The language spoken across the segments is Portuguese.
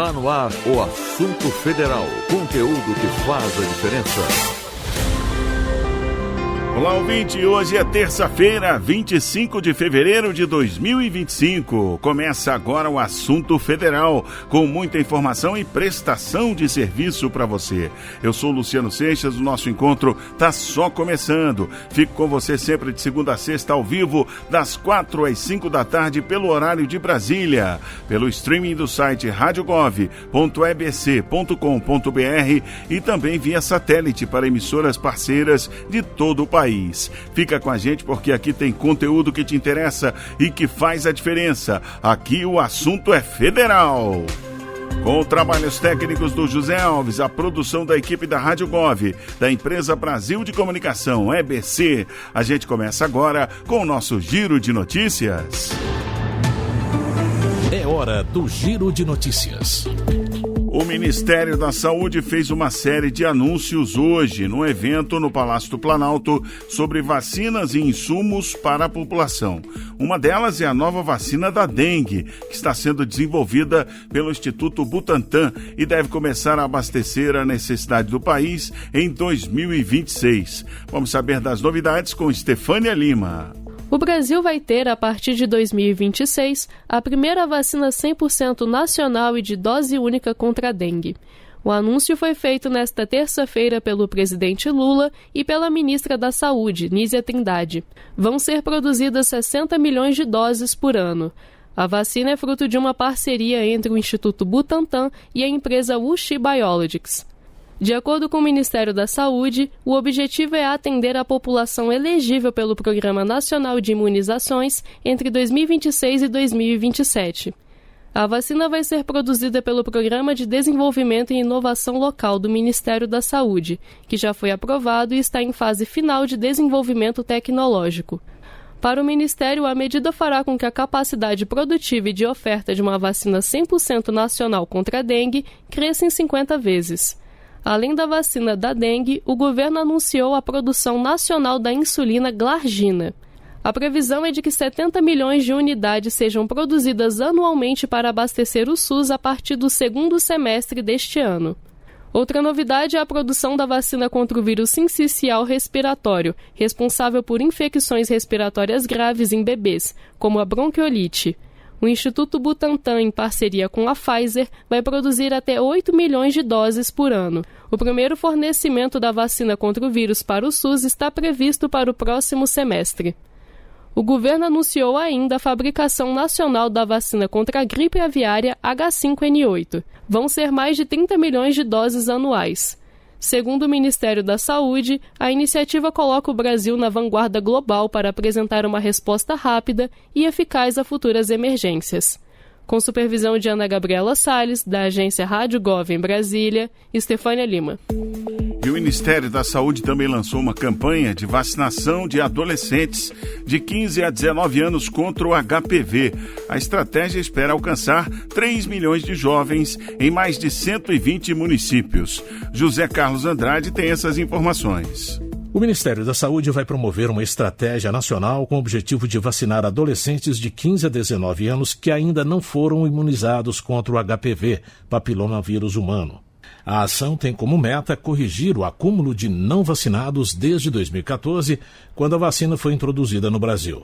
Está no ar o Assunto Federal, conteúdo que faz a diferença. Olá, ouvinte, hoje é terça-feira, 25 de fevereiro de 2025. Começa agora o Assunto Federal, com muita informação e prestação de serviço para você. Eu sou Luciano Seixas, o nosso encontro está só começando. Fico com você sempre de segunda a sexta ao vivo, das 4 às 5 da tarde, pelo horário de Brasília, pelo streaming do site radiogov.ebc.com.br e também via satélite para emissoras parceiras de todo o país. Fica com a gente porque aqui tem conteúdo que te interessa e que faz a diferença. Aqui o assunto é federal. Com trabalhos técnicos do José Alves, a produção da equipe da Rádio Gov, da Empresa Brasil de Comunicação, EBC, a gente começa agora com o nosso Giro de Notícias. É hora do Giro de Notícias. O Ministério da Saúde fez uma série de anúncios hoje no evento no Palácio do Planalto sobre vacinas e insumos para a população. Uma delas é a nova vacina da dengue, que está sendo desenvolvida pelo Instituto Butantan e deve começar a abastecer a necessidade do país em 2026. Vamos saber das novidades com Stefânia Lima. O Brasil vai ter, a partir de 2026, a primeira vacina 100% nacional e de dose única contra a dengue. O anúncio foi feito nesta terça-feira pelo presidente Lula e pela ministra da Saúde, Nízia Trindade. Vão ser produzidas 60 milhões de doses por ano. A vacina é fruto de uma parceria entre o Instituto Butantan e a empresa WuXi Biologics. De acordo com o Ministério da Saúde, o objetivo é atender a população elegível pelo Programa Nacional de Imunizações entre 2026 e 2027. A vacina vai ser produzida pelo Programa de Desenvolvimento e Inovação Local do Ministério da Saúde, que já foi aprovado e está em fase final de desenvolvimento tecnológico. Para o Ministério, a medida fará com que a capacidade produtiva e de oferta de uma vacina 100% nacional contra a dengue cresça em 50 vezes. Além da vacina da dengue, o governo anunciou a produção nacional da insulina Glargina. A previsão é de que 70 milhões de unidades sejam produzidas anualmente para abastecer o SUS a partir do segundo semestre deste ano. Outra novidade é a produção da vacina contra o vírus sincicial respiratório, responsável por infecções respiratórias graves em bebês, como a bronquiolite. O Instituto Butantan, em parceria com a Pfizer, vai produzir até 8 milhões de doses por ano. O primeiro fornecimento da vacina contra o vírus para o SUS está previsto para o próximo semestre. O governo anunciou ainda a fabricação nacional da vacina contra a gripe aviária H5N8. Vão ser mais de 30 milhões de doses anuais. Segundo o Ministério da Saúde, a iniciativa coloca o Brasil na vanguarda global para apresentar uma resposta rápida e eficaz a futuras emergências. Com supervisão de Ana Gabriela Salles, da agência Rádio Gov em Brasília, Stefânia Lima. E o Ministério da Saúde também lançou uma campanha de vacinação de adolescentes de 15 a 19 anos contra o HPV. A estratégia espera alcançar 3 milhões de jovens em mais de 120 municípios. José Carlos Andrade tem essas informações. O Ministério da Saúde vai promover uma estratégia nacional com o objetivo de vacinar adolescentes de 15 a 19 anos que ainda não foram imunizados contra o HPV, papilomavírus humano. A ação tem como meta corrigir o acúmulo de não vacinados desde 2014, quando a vacina foi introduzida no Brasil.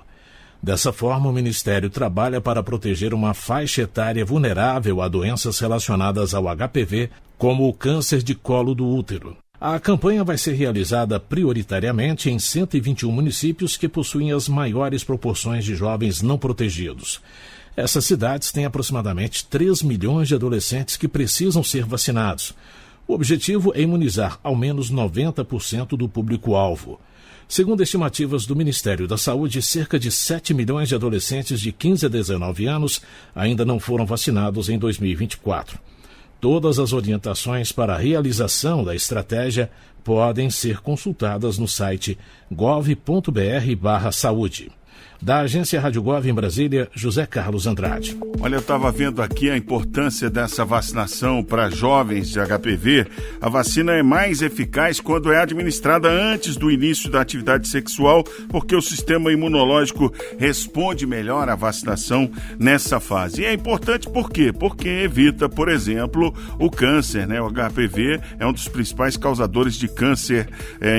Dessa forma, o Ministério trabalha para proteger uma faixa etária vulnerável a doenças relacionadas ao HPV, como o câncer de colo do útero. A campanha vai ser realizada prioritariamente em 121 municípios que possuem as maiores proporções de jovens não protegidos. Essas cidades têm aproximadamente 3 milhões de adolescentes que precisam ser vacinados. O objetivo é imunizar ao menos 90% do público-alvo. Segundo estimativas do Ministério da Saúde, cerca de 7 milhões de adolescentes de 15 a 19 anos ainda não foram vacinados em 2024. Todas as orientações para a realização da estratégia podem ser consultadas no site gov.br/saúde. Da agência Rádio Gov em Brasília, José Carlos Andrade. Olha, eu estava vendo aqui a importância dessa vacinação para jovens de HPV. A vacina é mais eficaz quando é administrada antes do início da atividade sexual, porque o sistema imunológico responde melhor à vacinação nessa fase. E é importante por quê? Porque evita, por exemplo, o câncer, né? O HPV é um dos principais causadores de câncer,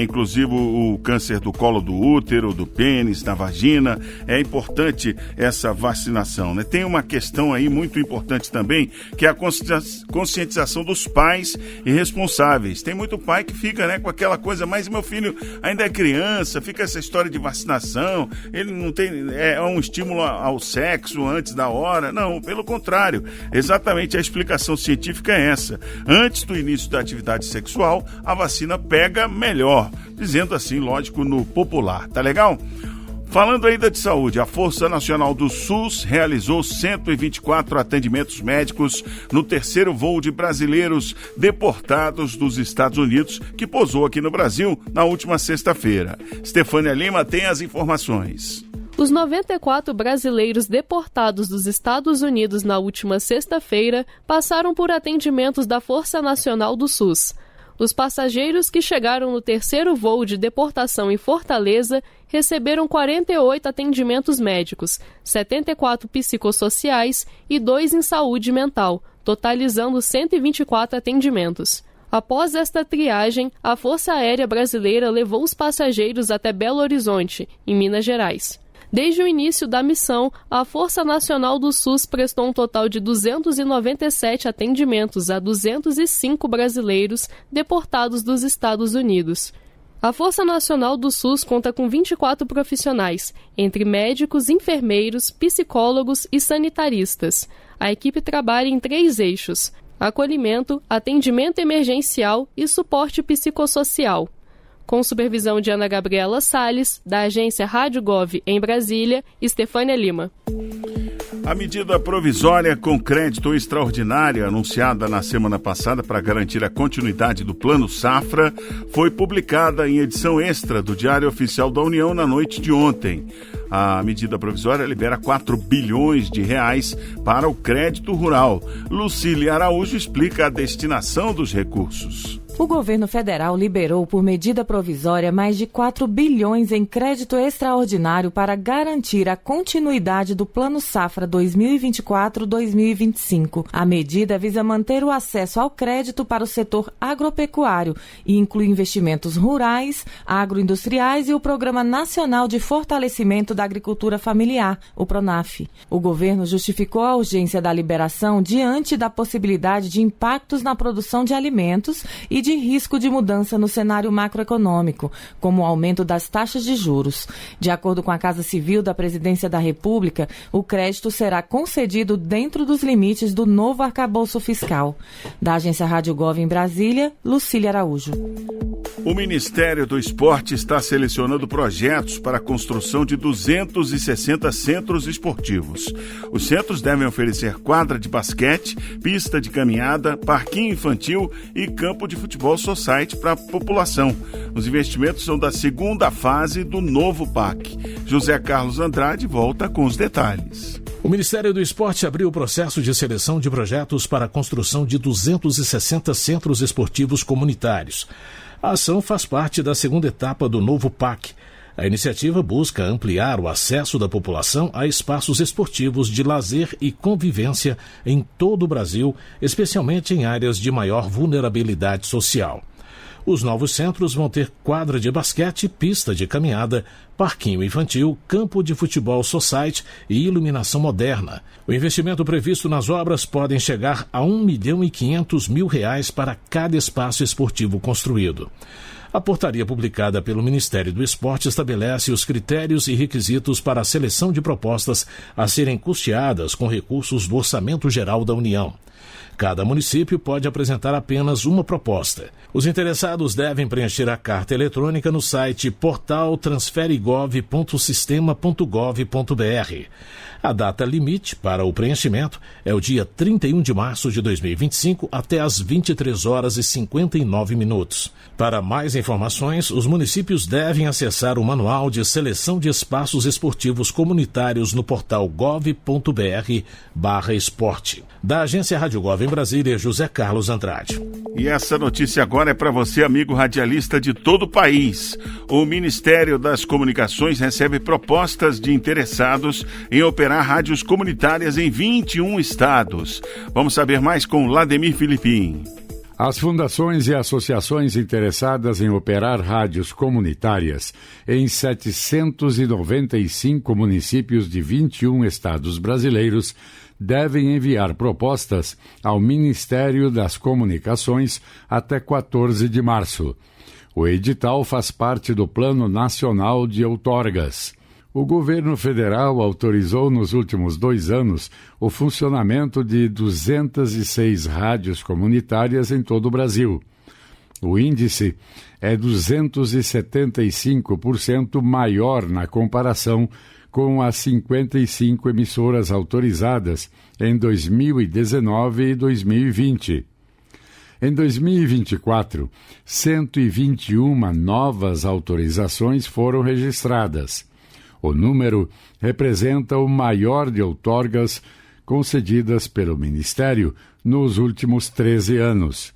inclusive o câncer do colo do útero, do pênis, da vagina. É importante essa vacinação, né? Tem uma questão aí muito importante também, que é a conscientização dos pais e responsáveis. Tem muito pai que fica, né, com aquela coisa, mas meu filho ainda é criança, fica essa história de vacinação, ele não tem, é um estímulo ao sexo antes da hora. Não, pelo contrário, exatamente a explicação científica é essa. Antes do início da atividade sexual, a vacina pega melhor, dizendo assim, lógico, no popular. Tá legal? Falando ainda de saúde, a Força Nacional do SUS realizou 124 atendimentos médicos no terceiro voo de brasileiros deportados dos Estados Unidos, que pousou aqui no Brasil na última sexta-feira. Stefânia Lima tem as informações. Os 94 brasileiros deportados dos Estados Unidos na última sexta-feira passaram por atendimentos da Força Nacional do SUS. Os passageiros que chegaram no terceiro voo de deportação em Fortaleza receberam 48 atendimentos médicos, 74 psicossociais e 2 em saúde mental, totalizando 124 atendimentos. Após esta triagem, a Força Aérea Brasileira levou os passageiros até Belo Horizonte, em Minas Gerais. Desde o início da missão, a Força Nacional do SUS prestou um total de 297 atendimentos a 205 brasileiros deportados dos Estados Unidos. A Força Nacional do SUS conta com 24 profissionais, entre médicos, enfermeiros, psicólogos e sanitaristas. A equipe trabalha em 3 eixos: acolhimento, atendimento emergencial e suporte psicossocial. Com supervisão de Ana Gabriela Salles, da agência Rádio Gov em Brasília, Stefânia Lima. A medida provisória com crédito extraordinário anunciada na semana passada para garantir a continuidade do Plano Safra foi publicada em edição extra do Diário Oficial da União na noite de ontem. A medida provisória libera 4 bilhões de reais para o crédito rural. Lucília Araújo explica a destinação dos recursos. O governo federal liberou por medida provisória mais de 4 bilhões em crédito extraordinário para garantir a continuidade do Plano Safra 2024-2025. A medida visa manter o acesso ao crédito para o setor agropecuário e inclui investimentos rurais, agroindustriais e o Programa Nacional de Fortalecimento da Agricultura Familiar, o PRONAF. O governo justificou a urgência da liberação diante da possibilidade de impactos na produção de alimentos e de risco de mudança no cenário macroeconômico, como o aumento das taxas de juros. De acordo com a Casa Civil da Presidência da República, o crédito será concedido dentro dos limites do novo arcabouço fiscal. Da agência Rádio Gov em Brasília, Lucília Araújo. O Ministério do Esporte está selecionando projetos para a construção de 260 centros esportivos. Os centros devem oferecer quadra de basquete, pista de caminhada, parquinho infantil e campo de futebol society para a população. Os investimentos são da segunda fase do novo PAC. José Carlos Andrade volta com os detalhes. O Ministério do Esporte abriu o processo de seleção de projetos para a construção de 260 centros esportivos comunitários. A ação faz parte da segunda etapa do novo PAC. A iniciativa busca ampliar o acesso da população a espaços esportivos de lazer e convivência em todo o Brasil, especialmente em áreas de maior vulnerabilidade social. Os novos centros vão ter quadra de basquete, pista de caminhada, parquinho infantil, campo de futebol society e iluminação moderna. O investimento previsto nas obras pode chegar a R$1.500.000 para cada espaço esportivo construído. A portaria publicada pelo Ministério do Esporte estabelece os critérios e requisitos para a seleção de propostas a serem custeadas com recursos do Orçamento Geral da União. Cada município pode apresentar apenas uma proposta. Os interessados devem preencher a carta eletrônica no site portal transferegov.sistema.gov.br. A data limite para o preenchimento é o dia 31 de março de 2025 até às 23h59. Para mais informações, os municípios devem acessar o Manual de Seleção de Espaços Esportivos Comunitários no portal gov.br/esporte. Da Agência Rádio Gov em Brasília, José Carlos Andrade. E essa notícia agora é para você, amigo radialista de todo o país. O Ministério das Comunicações recebe propostas de interessados em operar rádios comunitárias em 21 estados. Vamos saber mais com Lademir Filipim. As fundações e associações interessadas em operar rádios comunitárias em 795 municípios de 21 estados brasileiros devem enviar propostas ao Ministério das Comunicações até 14 de março. O edital faz parte do Plano Nacional de Outorgas. O governo federal autorizou nos últimos 2 anos o funcionamento de 206 rádios comunitárias em todo o Brasil. O índice é 275% maior na comparação com as 55 emissoras autorizadas em 2019 e 2020. Em 2024, 121 novas autorizações foram registradas. O número representa o maior de outorgas concedidas pelo Ministério nos últimos 13 anos.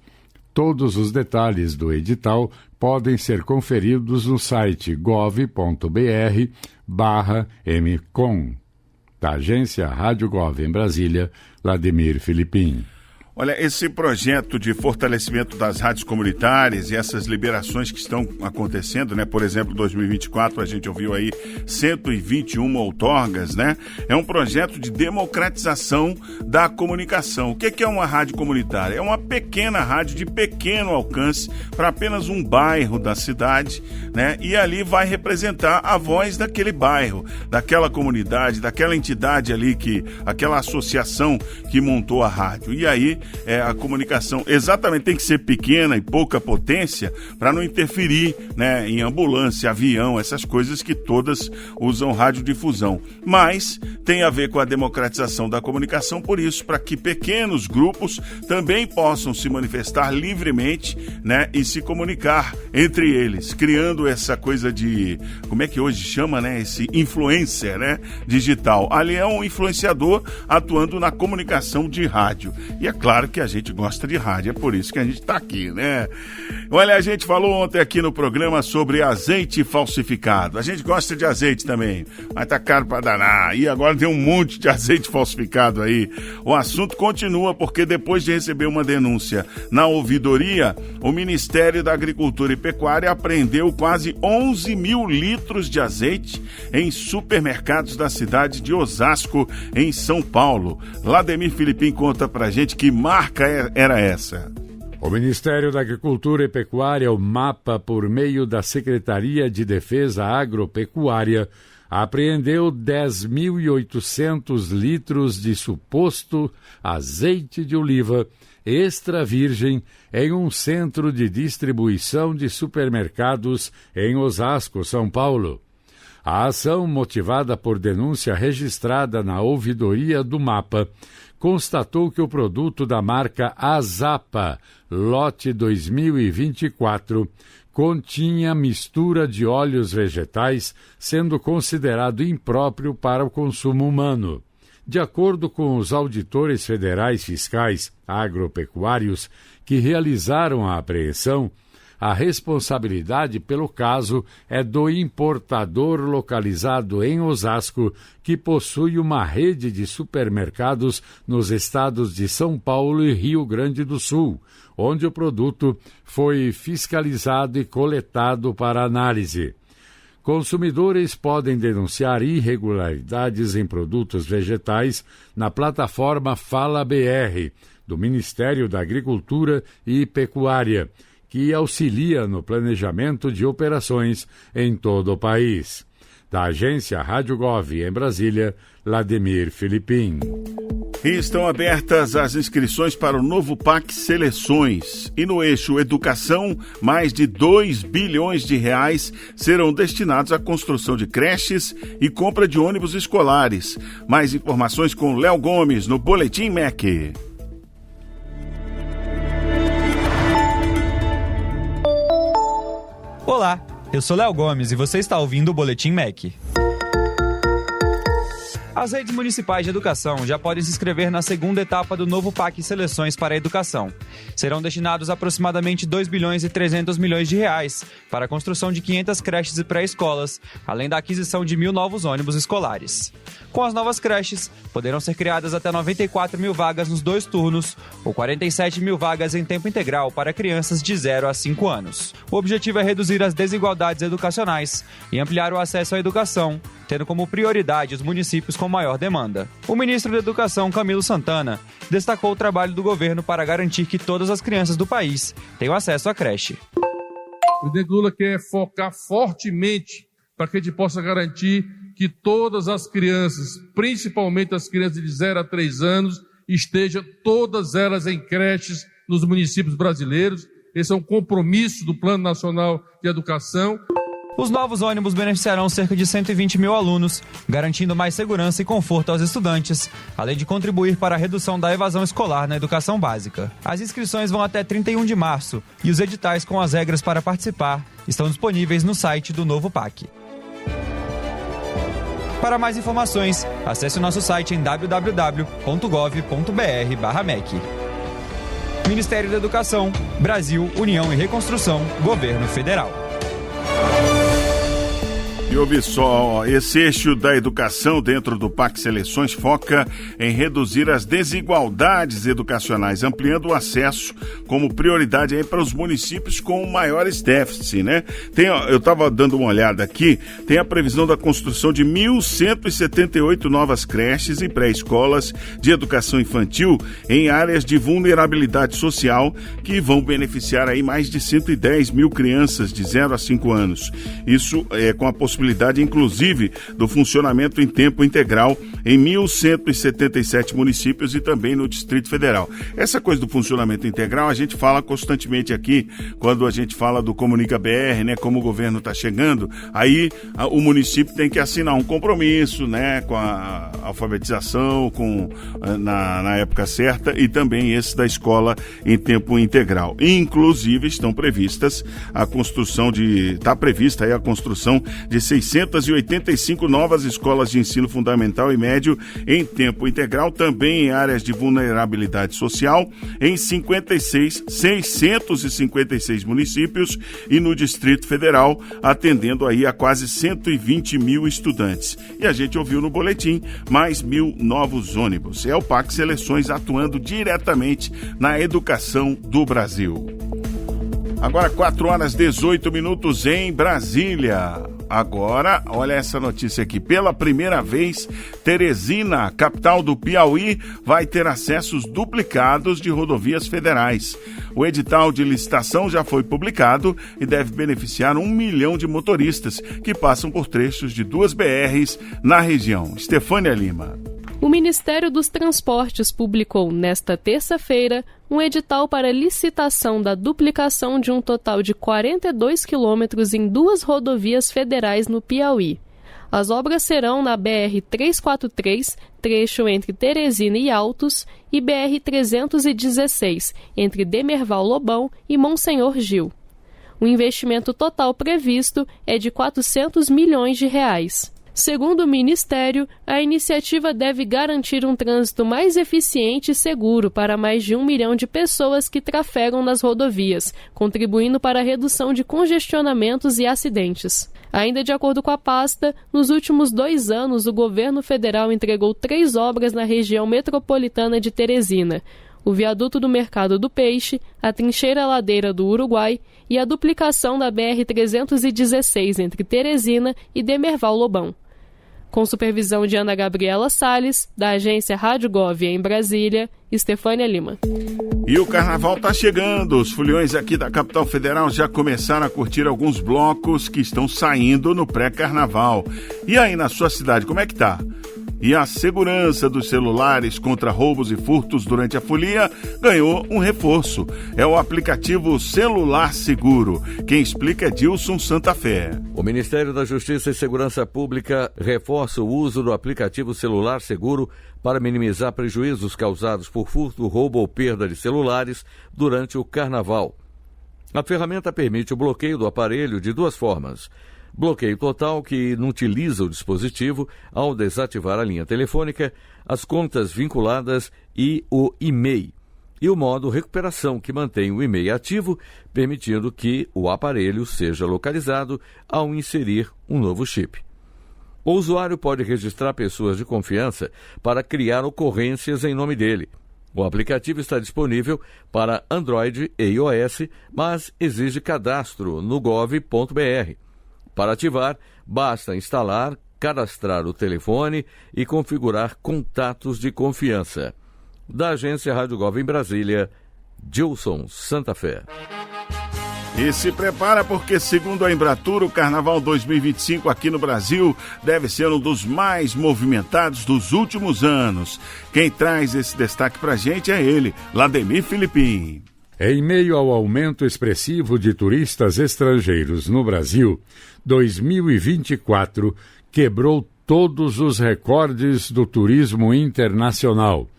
Todos os detalhes do edital podem ser conferidos no site gov.br/mcom. Da Agência Rádio Gov em Brasília, Lademir Filipim. Olha, esse projeto de fortalecimento das rádios comunitárias e essas liberações que estão acontecendo, né? Por exemplo, 2024, a gente ouviu aí 121 outorgas, né? É um projeto de democratização da comunicação. O que é uma rádio comunitária? É uma pequena rádio de pequeno alcance para apenas um bairro da cidade, né? E ali vai representar a voz daquele bairro, daquela comunidade, daquela entidade ali, aquela associação que montou a rádio. E aí, a comunicação exatamente tem que ser pequena e pouca potência para não interferir, né, em ambulância, avião, essas coisas que todas usam radiodifusão. Mas tem a ver com a democratização da comunicação, por isso, para que pequenos grupos também possam se manifestar livremente, né, e se comunicar entre eles, criando essa coisa de, como é que hoje chama, né, esse influencer, né, digital. Ali é um influenciador atuando na comunicação de rádio. E é claro que a gente gosta de rádio, é por isso que a gente está aqui, né? Olha, a gente falou ontem aqui no programa sobre azeite falsificado. A gente gosta de azeite também, mas tá caro para danar. E agora tem um monte de azeite falsificado aí. O assunto continua porque depois de receber uma denúncia na ouvidoria, o Ministério da Agricultura e Pecuária apreendeu quase 11 mil litros de azeite em supermercados da cidade de Osasco, em São Paulo. Lademir Filipim conta pra gente que marca era essa. O Ministério da Agricultura e Pecuária, o MAPA, por meio da Secretaria de Defesa Agropecuária, apreendeu 10.800 litros de suposto azeite de oliva extra virgem em um centro de distribuição de supermercados em Osasco, São Paulo. A ação, motivada por denúncia registrada na ouvidoria do MAPA, constatou que o produto da marca Azapa, lote 2024, continha mistura de óleos vegetais, sendo considerado impróprio para o consumo humano. De acordo com os auditores federais fiscais agropecuários que realizaram a apreensão, a responsabilidade pelo caso é do importador localizado em Osasco, que possui uma rede de supermercados nos estados de São Paulo e Rio Grande do Sul, onde o produto foi fiscalizado e coletado para análise. Consumidores podem denunciar irregularidades em produtos vegetais na plataforma Fala BR, do Ministério da Agricultura e Pecuária, que auxilia no planejamento de operações em todo o país. Da agência Rádio Gov em Brasília, Vladimir Filipim. E estão abertas as inscrições para o novo PAC Seleções. E no eixo Educação, mais de 2 bilhões de reais serão destinados à construção de creches e compra de ônibus escolares. Mais informações com Léo Gomes no Boletim MEC. Olá, eu sou Léo Gomes e você está ouvindo o Boletim MEC. As redes municipais de educação já podem se inscrever na segunda etapa do novo PAC Seleções para a Educação. Serão destinados aproximadamente 2 bilhões e 300 milhões de reais para a construção de 500 creches e pré-escolas, além da aquisição de 1.000 novos ônibus escolares. Com as novas creches, poderão ser criadas até 94 mil vagas nos 2 turnos ou 47 mil vagas em tempo integral para crianças de 0 a 5 anos. O objetivo é reduzir as desigualdades educacionais e ampliar o acesso à educação, tendo como prioridade os municípios com maior demanda. O ministro da Educação, Camilo Santana, destacou o trabalho do governo para garantir que todas as crianças do país tenham acesso à creche. O presidente Lula quer focar fortemente para que a gente possa garantir que todas as crianças, principalmente as crianças de 0 a 3 anos, estejam todas elas em creches nos municípios brasileiros. Esse é um compromisso do Plano Nacional de Educação. Os novos ônibus beneficiarão cerca de 120 mil alunos, garantindo mais segurança e conforto aos estudantes, além de contribuir para a redução da evasão escolar na educação básica. As inscrições vão até 31 de março e os editais com as regras para participar estão disponíveis no site do novo PAC. Para mais informações, acesse o nosso site em www.gov.br/MEC. Ministério da Educação, Brasil, União e Reconstrução, Governo Federal. E ouve só, esse eixo da educação dentro do PAC Seleções foca em reduzir as desigualdades educacionais, ampliando o acesso como prioridade aí para os municípios com maiores déficits, né? Eu estava dando uma olhada aqui, tem a previsão da construção de 1.178 novas creches e pré-escolas de educação infantil em áreas de vulnerabilidade social que vão beneficiar aí mais de 110 mil crianças de 0 a 5 anos. Isso é com a possibilidade inclusive do funcionamento em tempo integral em 1.177 municípios e também no Distrito Federal. Essa coisa do funcionamento integral a gente fala constantemente aqui quando a gente fala do Comunica BR, né, como o governo está chegando, aí o município tem que assinar um compromisso, né, com a alfabetização na época certa e também esse da escola em tempo integral. Inclusive está prevista a construção de 685 novas escolas de ensino fundamental e médio em tempo integral, também em áreas de vulnerabilidade social, em 656 municípios e no Distrito Federal, atendendo aí a quase 120 mil estudantes. E a gente ouviu no boletim, mais 1.000 novos ônibus. É o PAC Seleções atuando diretamente na educação do Brasil. Agora 4h18 em Brasília. Agora, olha essa notícia aqui. Pela primeira vez, Teresina, capital do Piauí, vai ter acessos duplicados de rodovias federais. O edital de licitação já foi publicado e deve beneficiar 1 milhão de motoristas que passam por trechos de 2 BRs na região. Estefânia Lima. O Ministério dos Transportes publicou, nesta terça-feira, um edital para licitação da duplicação de um total de 42 quilômetros em 2 rodovias federais no Piauí. As obras serão na BR-343, trecho entre Teresina e Altos, e BR-316, entre Demerval Lobão e Monsenhor Gil. O investimento total previsto é de 400 milhões de reais. Segundo o Ministério, a iniciativa deve garantir um trânsito mais eficiente e seguro para mais de 1 milhão de pessoas que trafegam nas rodovias, contribuindo para a redução de congestionamentos e acidentes. Ainda de acordo com a pasta, nos últimos 2 anos o governo federal entregou 3 obras na região metropolitana de Teresina: o viaduto do Mercado do Peixe, a trincheira ladeira do Uruguai e a duplicação da BR-316 entre Teresina e Demerval Lobão. Com supervisão de Ana Gabriela Salles, da agência Rádio Gov em Brasília, Estefânia Lima. E o carnaval tá chegando. Os foliões aqui da capital federal já começaram a curtir alguns blocos que estão saindo no pré-carnaval. E aí na sua cidade, como é que tá? E a segurança dos celulares contra roubos e furtos durante a folia ganhou um reforço. É o aplicativo Celular Seguro. Quem explica é Dilson Santa Fé. O Ministério da Justiça e Segurança Pública reforça o uso do aplicativo Celular Seguro para minimizar prejuízos causados por furto, roubo ou perda de celulares durante o carnaval. A ferramenta permite o bloqueio do aparelho de duas formas. Bloqueio total, que inutiliza o dispositivo ao desativar a linha telefônica, as contas vinculadas e o e-mail. E o modo recuperação, que mantém o e-mail ativo, permitindo que o aparelho seja localizado ao inserir um novo chip. O usuário pode registrar pessoas de confiança para criar ocorrências em nome dele. O aplicativo está disponível para Android e iOS, mas exige cadastro no gov.br. Para ativar, basta instalar, cadastrar o telefone e configurar contatos de confiança. Da agência Rádio Gov em Brasília, Dilson Santa Fé. E se prepara porque, segundo a Embratur, o Carnaval 2025 aqui no Brasil deve ser um dos mais movimentados dos últimos anos. Quem traz esse destaque pra gente é ele, Lademir Filipim. Em meio ao aumento expressivo de turistas estrangeiros no Brasil, 2024 quebrou todos os recordes do turismo internacional.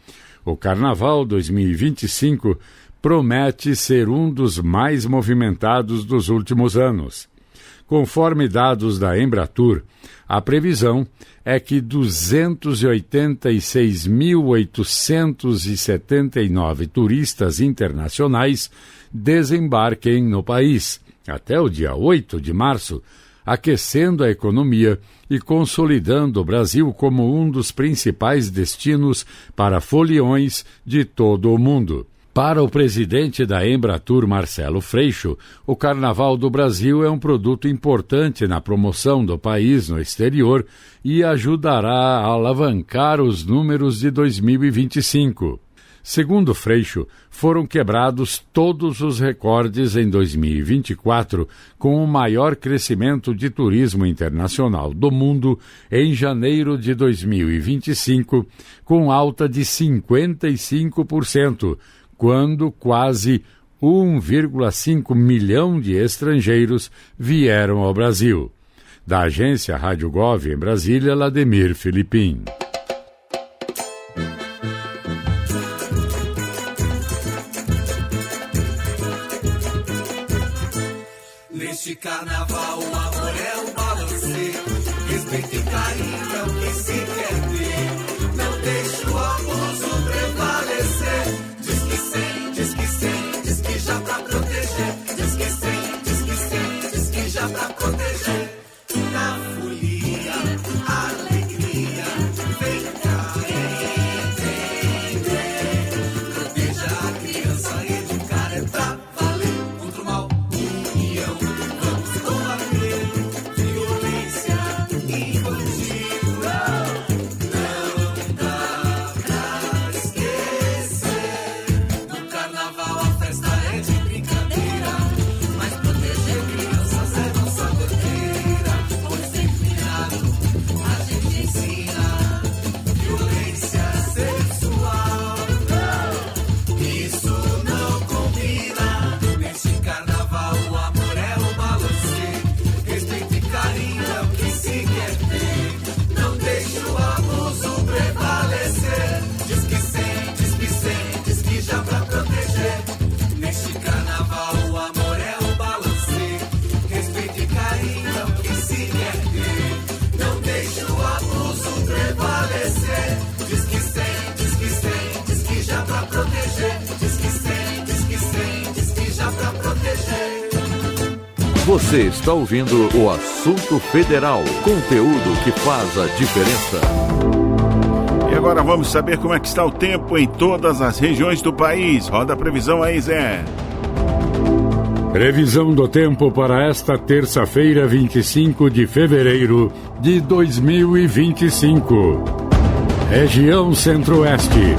O Carnaval 2025 promete ser um dos mais movimentados dos últimos anos. Conforme dados da Embratur, a previsão é que 286.879 turistas internacionais desembarquem no país até o dia 8 de março, aquecendo a economia e consolidando o Brasil como um dos principais destinos para foliões de todo o mundo. Para o presidente da Embratur, Marcelo Freixo, o Carnaval do Brasil é um produto importante na promoção do país no exterior e ajudará a alavancar os números de 2025. Segundo Freixo, foram quebrados todos os recordes em 2024, com o maior crescimento de turismo internacional do mundo em janeiro de 2025, com alta de 55%, quando quase 1,5 milhão de estrangeiros vieram ao Brasil. Da agência Rádio Gov em Brasília, Lademir Filipim. Neste carnaval o amor é um balancê, respeito e carinho é o que se quer ter. Não deixe o abuso prevalecer. Diz que sim, diz que sim, diz que já pra proteger. Diz que sim, diz que sim, diz que já pra proteger. Na folia, alegria, vem cá entender. Proteja a criança, educar é pra valer. Contra o mal, união, vamos combater. Violência infantil, não dá pra esquecer. No carnaval a festa é de brincadeira, mas proteger crianças é nossa bandeira. Pois sem cuidado a gente ensina violência sexual. Isso não combina. Neste carnaval o amor é o balancê, respeito e carinho é o que se quer ter. Não deixe o abuso prevalecer. Diz que sim, diz que sim, diz que já pra proteger. Neste carnaval o amor é o balancê, respeito e carinho é o que se quer ter. Não deixe o abuso prevalecer. Diz que sim, diz que sim, diz que já pra proteger. Diz que sim, diz que sim, diz que já pra proteger. Você está ouvindo o Assunto Federal, conteúdo que faz a diferença. E agora vamos saber como é que está o tempo em todas as regiões do país. Roda a previsão aí, Zé. Previsão do tempo para esta terça-feira, 25 de fevereiro de 2025. Região Centro-Oeste.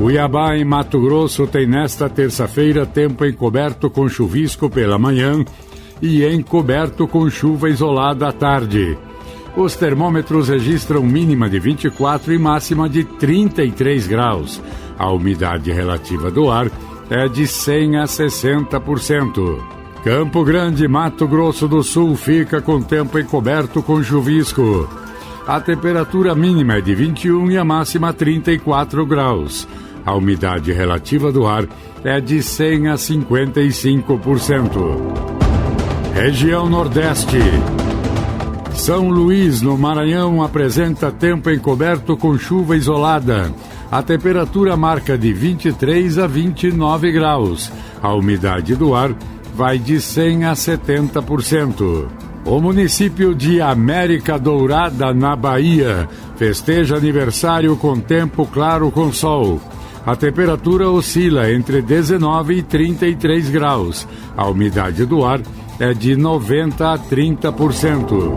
Cuiabá, em Mato Grosso, tem nesta terça-feira tempo encoberto com chuvisco pela manhã e encoberto com chuva isolada à tarde. Os termômetros registram mínima de 24 e máxima de 33 graus. A umidade relativa do ar é de 100 a 60%. Campo Grande, Mato Grosso do Sul, fica com tempo encoberto com chuvisco. A temperatura mínima é de 21 e a máxima 34 graus. A umidade relativa do ar é de 100 a 55%. Região Nordeste. São Luís, no Maranhão, apresenta tempo encoberto com chuva isolada. A temperatura marca de 23 a 29 graus. A umidade do ar vai de 100 a 70%. O município de América Dourada, na Bahia, festeja aniversário com tempo claro com sol. A temperatura oscila entre 19 e 33 graus. A umidade do ar é de 90 a 30%.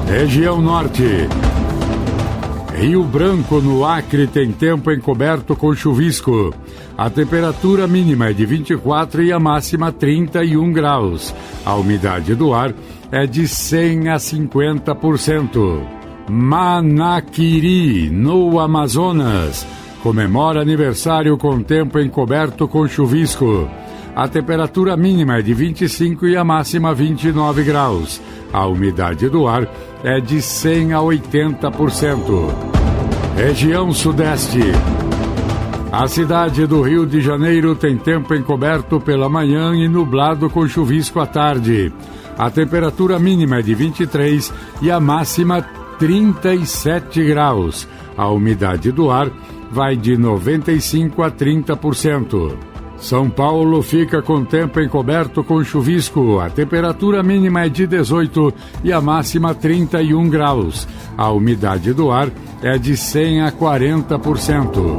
Região Norte. Rio Branco, no Acre, tem tempo encoberto com chuvisco. A temperatura mínima é de 24 e a máxima 31 graus. A umidade do ar é de 100 a 50%. Manaquiri, no Amazonas, comemora aniversário com tempo encoberto com chuvisco. A temperatura mínima é de 25 e a máxima 29 graus. A umidade do ar é de 100 a 80%. Região Sudeste. A cidade do Rio de Janeiro tem tempo encoberto pela manhã e nublado com chuvisco à tarde. A temperatura mínima é de 23 e a máxima 37 graus. A umidade do ar vai de 95 a 30%. São Paulo fica com tempo encoberto com chuvisco. A temperatura mínima é de 18 e a máxima 31 graus. A umidade do ar é de 100 a 40%.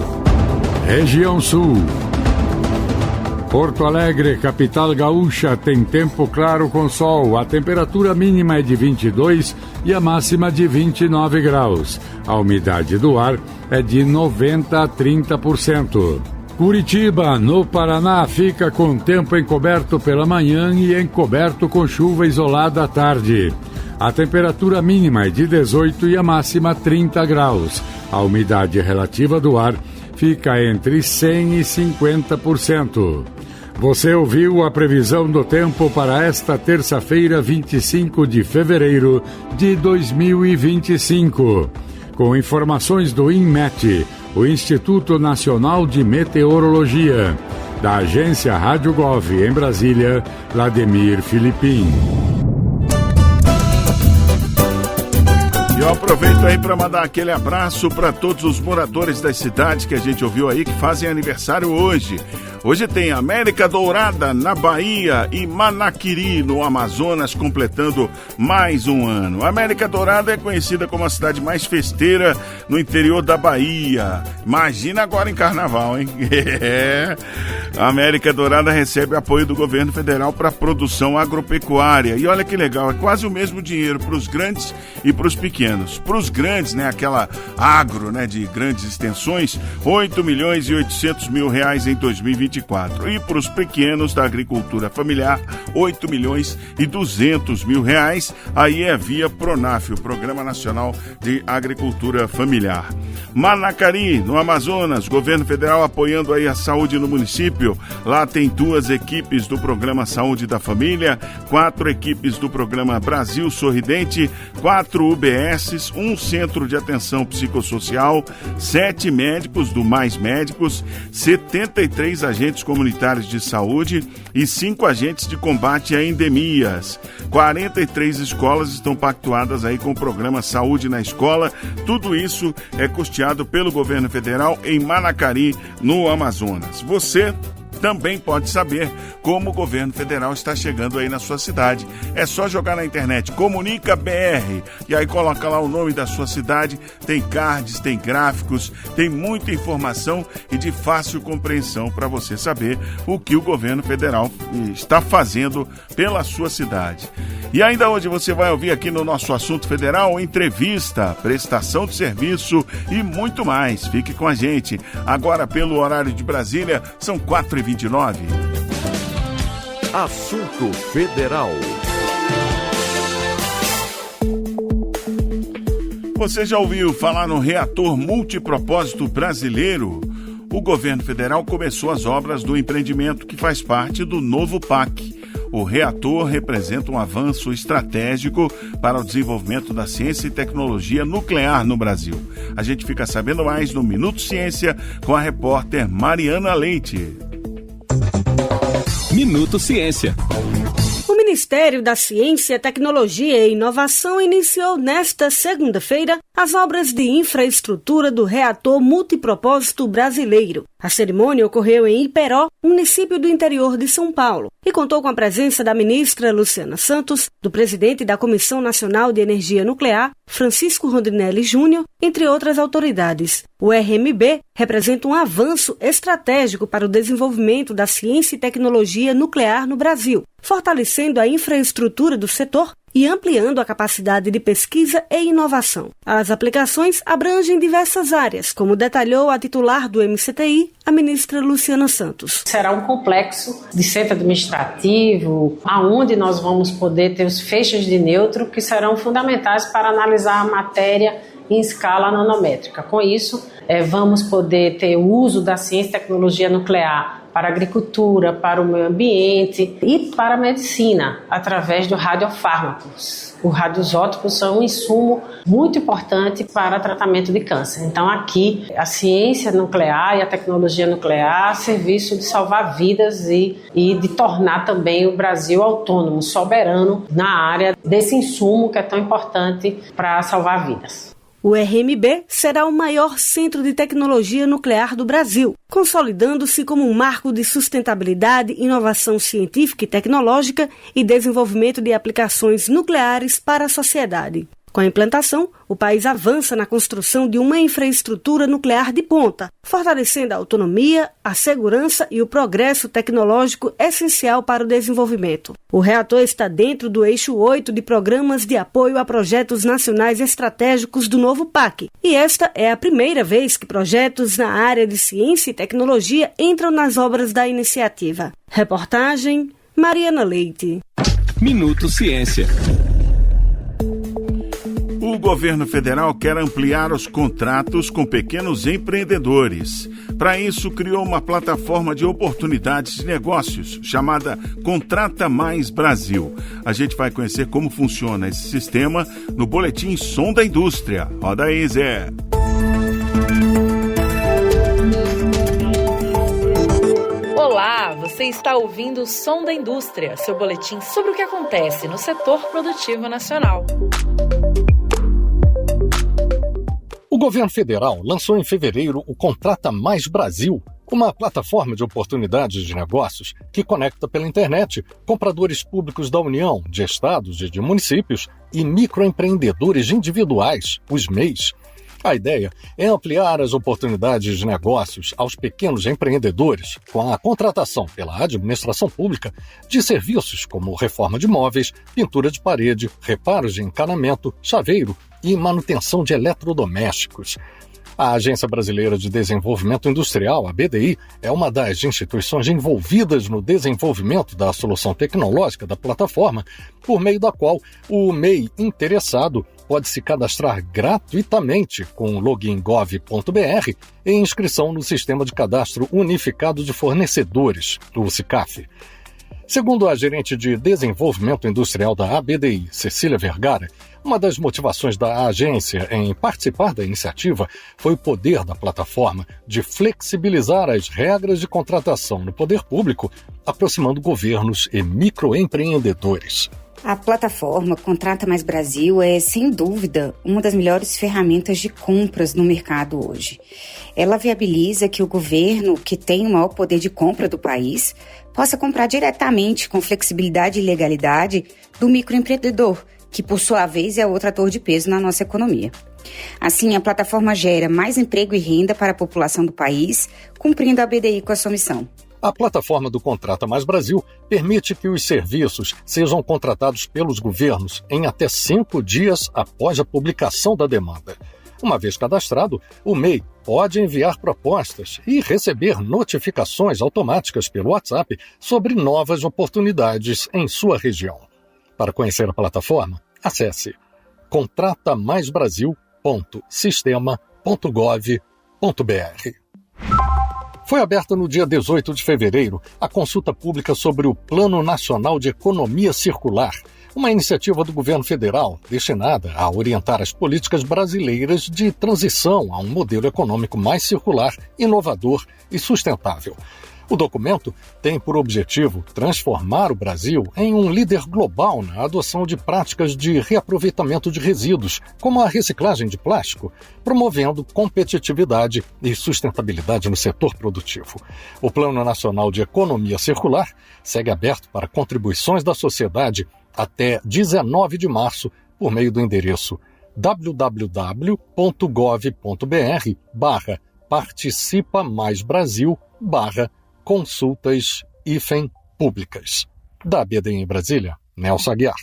Região Sul. Porto Alegre, capital gaúcha, tem tempo claro com sol. A temperatura mínima é de 22 e a máxima de 29 graus. A umidade do ar é de 90 a 30%. Curitiba, no Paraná, fica com tempo encoberto pela manhã e encoberto com chuva isolada à tarde. A temperatura mínima é de 18 e a máxima 30 graus. A umidade relativa do ar fica entre 100 e 50%. Você ouviu a previsão do tempo para esta terça-feira, 25 de fevereiro de 2025. Com informações do INMET, o Instituto Nacional de Meteorologia, da agência Rádio Gov, em Brasília, Vladimir Filipim. E eu aproveito aí para mandar aquele abraço para todos os moradores das cidades que a gente ouviu aí, que fazem aniversário hoje. Hoje tem América Dourada, na Bahia, e Manaquiri, no Amazonas, completando mais um ano. América Dourada é conhecida como a cidade mais festeira no interior da Bahia. Imagina agora em carnaval, hein? A América Dourada recebe apoio do governo federal para a produção agropecuária. E olha que legal, é quase o mesmo dinheiro para os grandes e para os pequenos. Para os grandes, né, aquela agro, né, de grandes extensões, 8 milhões e 800 mil reais em 2024. E para os pequenos da agricultura familiar, 8 milhões e 200 mil reais, aí é via Pronaf, o Programa Nacional de Agricultura Familiar. Manacari, no Amazonas, governo federal apoiando aí a saúde no município. Lá tem 2 equipes do Programa Saúde da Família, 4 equipes do Programa Brasil Sorridente, 4 UBSs, 1 centro de atenção psicossocial, 7 médicos do Mais Médicos, 73 agentes comunitários de saúde e 5 agentes de combate a endemias. 43 escolas estão pactuadas aí com o programa Saúde na Escola. Tudo isso é custeado pelo governo federal em Manacari, no Amazonas. Você também pode saber como o governo federal está chegando aí na sua cidade. É só jogar na internet Comunica BR e aí coloca lá o nome da sua cidade, tem cards, tem gráficos, tem muita informação e de fácil compreensão para você saber o que o governo federal está fazendo pela sua cidade. E ainda hoje você vai ouvir aqui no nosso Assunto Federal entrevista, prestação de serviço e muito mais. Fique com a gente. Agora, pelo horário de Brasília, são 4h29. Assunto Federal. Você já ouviu falar no reator multipropósito brasileiro? O governo federal começou as obras do empreendimento que faz parte do novo PAC. O reator representa um avanço estratégico para o desenvolvimento da ciência e tecnologia nuclear no Brasil. A gente fica sabendo mais no Minuto Ciência com a repórter Mariana Leite. Minuto Ciência. O Ministério da Ciência, Tecnologia e Inovação iniciou nesta segunda-feira as obras de infraestrutura do reator multipropósito brasileiro. A cerimônia ocorreu em Iperó, município do interior de São Paulo, e contou com a presença da ministra Luciana Santos, do presidente da Comissão Nacional de Energia Nuclear, Francisco Rondinelli Júnior, entre outras autoridades. O RMB representa um avanço estratégico para o desenvolvimento da ciência e tecnologia nuclear no Brasil, fortalecendo a infraestrutura do setor e ampliando a capacidade de pesquisa e inovação. As aplicações abrangem diversas áreas, como detalhou a titular do MCTI, a ministra Luciana Santos. Será um complexo de centro administrativo, aonde nós vamos poder ter os feixes de nêutron que serão fundamentais para analisar a matéria em escala nanométrica. Com isso, vamos poder ter o uso da ciência e tecnologia nuclear para a agricultura, para o meio ambiente e para a medicina, através de radiofármacos. Os radioisótopos são um insumo muito importante para tratamento de câncer. Então, aqui, a ciência nuclear e a tecnologia nuclear a serviço de salvar vidas e de tornar também o Brasil autônomo, soberano na área desse insumo que é tão importante para salvar vidas. O RMB será o maior centro de tecnologia nuclear do Brasil, consolidando-se como um marco de sustentabilidade, inovação científica e tecnológica e desenvolvimento de aplicações nucleares para a sociedade. Com a implantação, o país avança na construção de uma infraestrutura nuclear de ponta, fortalecendo a autonomia, a segurança e o progresso tecnológico essencial para o desenvolvimento. O reator está dentro do eixo 8 de programas de apoio a projetos nacionais estratégicos do novo PAC, e esta é a primeira vez que projetos na área de ciência e tecnologia entram nas obras da iniciativa. Reportagem Mariana Leite. Minuto Ciência. O governo federal quer ampliar os contratos com pequenos empreendedores. Para isso, criou uma plataforma de oportunidades de negócios chamada Contrata Mais Brasil. A gente vai conhecer como funciona esse sistema no boletim Som da Indústria. Roda aí, Zé. Olá, você está ouvindo o Som da Indústria, seu boletim sobre o que acontece no setor produtivo nacional. O governo federal lançou em fevereiro o Contrata Mais Brasil, uma plataforma de oportunidades de negócios que conecta pela internet compradores públicos da União, de estados e de municípios e microempreendedores individuais, os MEIs. A ideia é ampliar as oportunidades de negócios aos pequenos empreendedores com a contratação pela administração pública de serviços como reforma de móveis, pintura de parede, reparos de encanamento, chaveiro e manutenção de eletrodomésticos. A Agência Brasileira de Desenvolvimento Industrial, a BDI, é uma das instituições envolvidas no desenvolvimento da solução tecnológica da plataforma, por meio da qual o MEI interessado pode se cadastrar gratuitamente com login gov.br e inscrição no Sistema de Cadastro Unificado de Fornecedores, o SICAF. Segundo a gerente de Desenvolvimento Industrial da ABDI, Cecília Vergara, uma das motivações da agência em participar da iniciativa foi o poder da plataforma de flexibilizar as regras de contratação no poder público, aproximando governos e microempreendedores. A plataforma Contrata Mais Brasil é, sem dúvida, uma das melhores ferramentas de compras no mercado hoje. Ela viabiliza que o governo, que tem o maior poder de compra do país, possa comprar diretamente, com flexibilidade e legalidade, do microempreendedor, que, por sua vez, é outro ator de peso na nossa economia. Assim, a plataforma gera mais emprego e renda para a população do país, cumprindo a BDI com a sua missão. A plataforma do Contrata Mais Brasil permite que os serviços sejam contratados pelos governos em até 5 dias após a publicação da demanda. Uma vez cadastrado, o MEI pode enviar propostas e receber notificações automáticas pelo WhatsApp sobre novas oportunidades em sua região. Para conhecer a plataforma, acesse contratamaisbrasil.sistema.gov.br. Foi aberta no dia 18 de fevereiro a consulta pública sobre o Plano Nacional de Economia Circular, uma iniciativa do governo federal destinada a orientar as políticas brasileiras de transição a um modelo econômico mais circular, inovador e sustentável. O documento tem por objetivo transformar o Brasil em um líder global na adoção de práticas de reaproveitamento de resíduos, como a reciclagem de plástico, promovendo competitividade e sustentabilidade no setor produtivo. O Plano Nacional de Economia Circular segue aberto para contribuições da sociedade até 19 de março por meio do endereço www.gov.br/participa-mais-brasil/consultas-públicas. Da BDI em Brasília, Nelson Aguiar.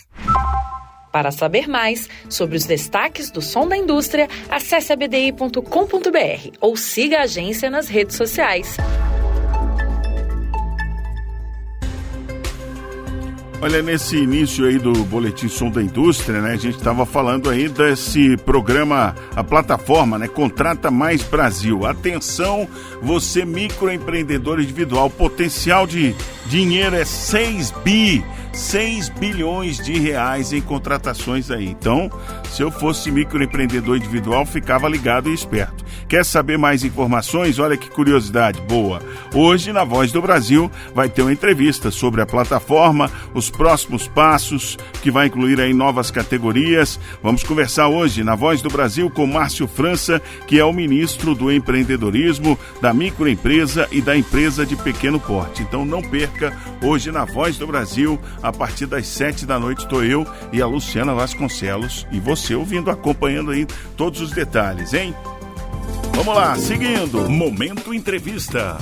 Para saber mais sobre os destaques do Som da Indústria, acesse abdi.com.br ou siga a agência nas redes sociais. Olha, nesse início aí do Boletim Som da Indústria, né, a gente estava falando aí desse programa, a plataforma, né, Contrata Mais Brasil. Atenção, você microempreendedor individual, potencial de dinheiro é 6 bilhões de reais em contratações aí. Então, se eu fosse microempreendedor individual, ficava ligado e esperto. Quer saber mais informações? Olha que curiosidade boa. Hoje, na Voz do Brasil, vai ter uma entrevista sobre a plataforma, os próximos passos, que vai incluir aí novas categorias. Vamos conversar hoje na Voz do Brasil com Márcio França, que é o ministro do empreendedorismo, da microempresa e da empresa de pequeno porte. Então não perca, hoje na Voz do Brasil, a partir das 7 da noite, estou eu e a Luciana Vasconcelos e você ouvindo, acompanhando aí todos os detalhes, hein? Vamos lá, seguindo, Momento Entrevista.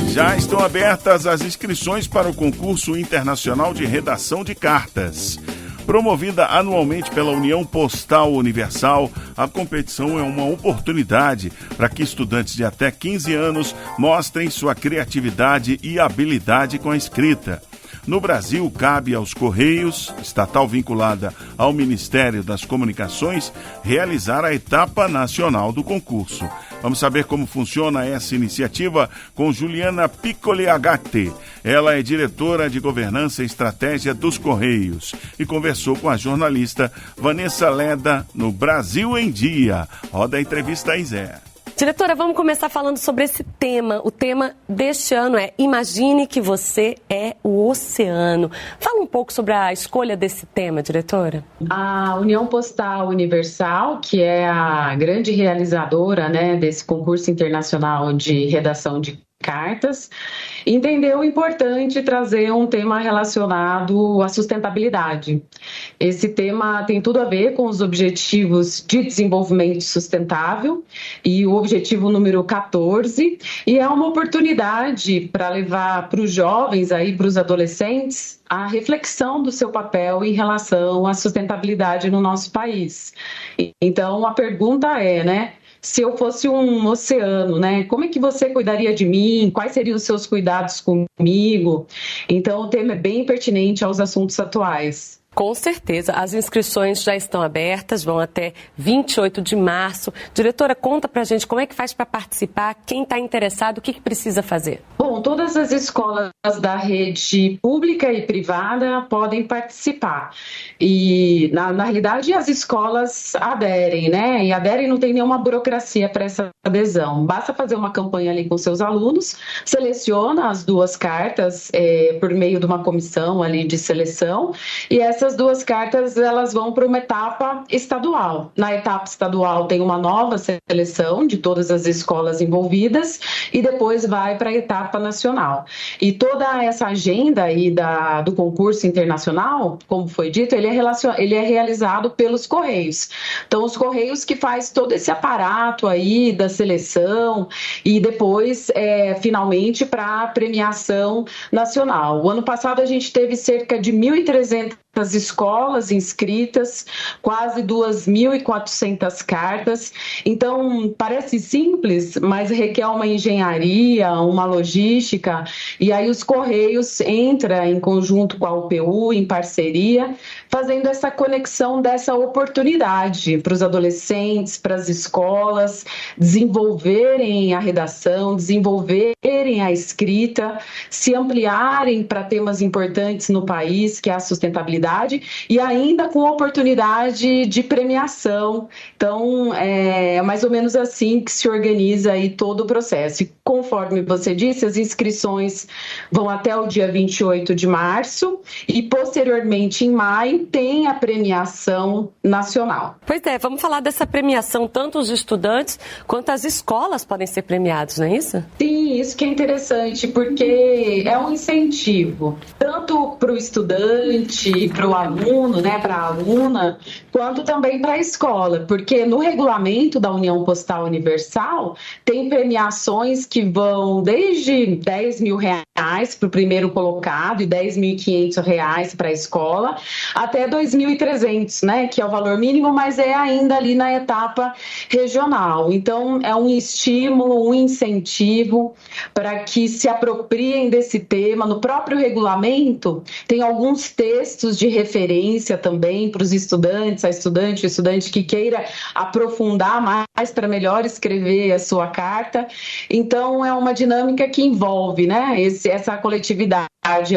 Já estão abertas as inscrições para o concurso internacional de redação de cartas. Promovida anualmente pela União Postal Universal, a competição é uma oportunidade para que estudantes de até 15 anos mostrem sua criatividade e habilidade com a escrita. No Brasil, cabe aos Correios, estatal vinculada ao Ministério das Comunicações, realizar a etapa nacional do concurso. Vamos saber como funciona essa iniciativa com Juliana Piccoli-Agatti. Ela é diretora de Governança e Estratégia dos Correios e conversou com a jornalista Vanessa Leda no Brasil em Dia. Roda a entrevista aí, Zé. Diretora, vamos começar falando sobre esse tema. O tema deste ano é Imagine que você é o oceano. Fala um pouco sobre a escolha desse tema, diretora. A União Postal Universal, que é a grande realizadora, né, desse concurso internacional de redação de cartas, entendeu importante trazer um tema relacionado à sustentabilidade. Esse tema tem tudo a ver com os objetivos de desenvolvimento sustentável e o objetivo número 14, e é uma oportunidade para levar para os jovens, para os adolescentes, a reflexão do seu papel em relação à sustentabilidade no nosso país. Então, a pergunta é, né? Se eu fosse um oceano, né? Como é que você cuidaria de mim? Quais seriam os seus cuidados comigo? Então, o tema é bem pertinente aos assuntos atuais. Com certeza. As inscrições já estão abertas, vão até 28 de março. Diretora, conta pra gente como é que faz para participar, quem está interessado, o que precisa fazer? Bom, todas as escolas da rede pública e privada podem participar. E, na realidade, as escolas aderem, né? E aderem, não tem nenhuma burocracia para essa adesão. Basta fazer uma campanha ali com seus alunos, seleciona as 2 cartas por meio de uma comissão ali de seleção, e essas 2 cartas elas vão para uma etapa estadual. Na etapa estadual tem uma nova seleção de todas as escolas envolvidas e depois vai para a etapa nacional. E toda essa agenda aí do concurso internacional, como foi dito, ele é realizado pelos Correios. Então, os Correios que faz todo esse aparato aí da seleção e depois, finalmente, para a premiação nacional. O ano passado a gente teve cerca de 1.300 escolas inscritas, quase 2.400 cartas. Então, parece simples, mas requer uma engenharia, uma logística, e aí os Correios entram em conjunto com a UPU, em parceria, fazendo essa conexão dessa oportunidade para os adolescentes, para as escolas, desenvolverem a redação, desenvolverem a escrita, se ampliarem para temas importantes no país, que é a sustentabilidade, e ainda com oportunidade de premiação. Então, é mais ou menos assim que se organiza aí todo o processo. E conforme você disse, as inscrições vão até o dia 28 de março e, posteriormente, em maio, tem a premiação nacional. Pois é, vamos falar dessa premiação. Tanto os estudantes quanto as escolas podem ser premiados, não é isso? Sim, isso que é interessante, porque é um incentivo, tanto para o estudante, para o aluno, né, para a aluna, quanto também para a escola, porque no regulamento da União Postal Universal tem premiações que vão desde R$10 mil para o primeiro colocado e R$10.500 para a escola, até R$2.300, né, que é o valor mínimo, mas é ainda ali na etapa regional. Então, é um estímulo, um incentivo para que se apropriem desse tema. No próprio regulamento, tem alguns textos de referência também para os estudantes, o estudante que queira aprofundar mais para melhor escrever a sua carta. Então, é uma dinâmica que envolve, né, essa coletividade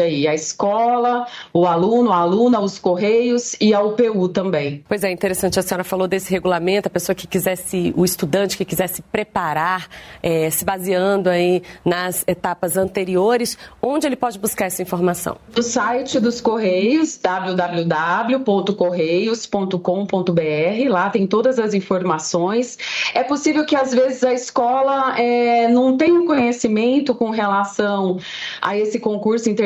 aí, a escola, o aluno, a aluna, os Correios e a UPU também. Pois é, interessante, a senhora falou desse regulamento, a pessoa que quisesse, o estudante que quisesse preparar, se baseando aí nas etapas anteriores, onde ele pode buscar essa informação? No site dos Correios, www.correios.com.br, lá tem todas as informações. É possível que às vezes a escola não tenha um conhecimento com relação a esse concurso internacional,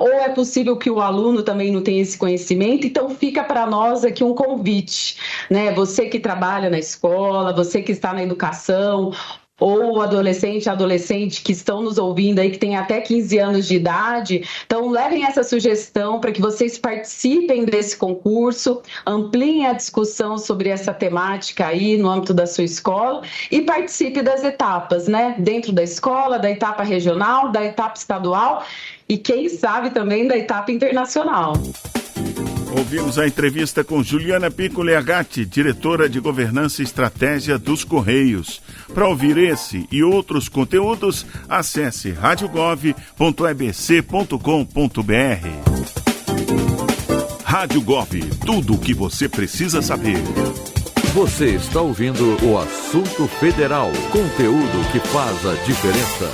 ou é possível que o aluno também não tenha esse conhecimento, então fica para nós aqui um convite, né? Você que trabalha na escola, você que está na educação, ou o adolescente que estão nos ouvindo aí, que tem até 15 anos de idade. Então, levem essa sugestão para que vocês participem desse concurso, ampliem a discussão sobre essa temática aí no âmbito da sua escola e participe das etapas, né? Dentro da escola, da etapa regional, da etapa estadual e, quem sabe, também da etapa internacional. Ouvimos a entrevista com Juliana Piccoli Agatti, diretora de Governança e Estratégia dos Correios. Para ouvir esse e outros conteúdos, acesse radiogov.ebc.com.br. Rádio Gov, tudo o que você precisa saber. Você está ouvindo o Assunto Federal, conteúdo que faz a diferença.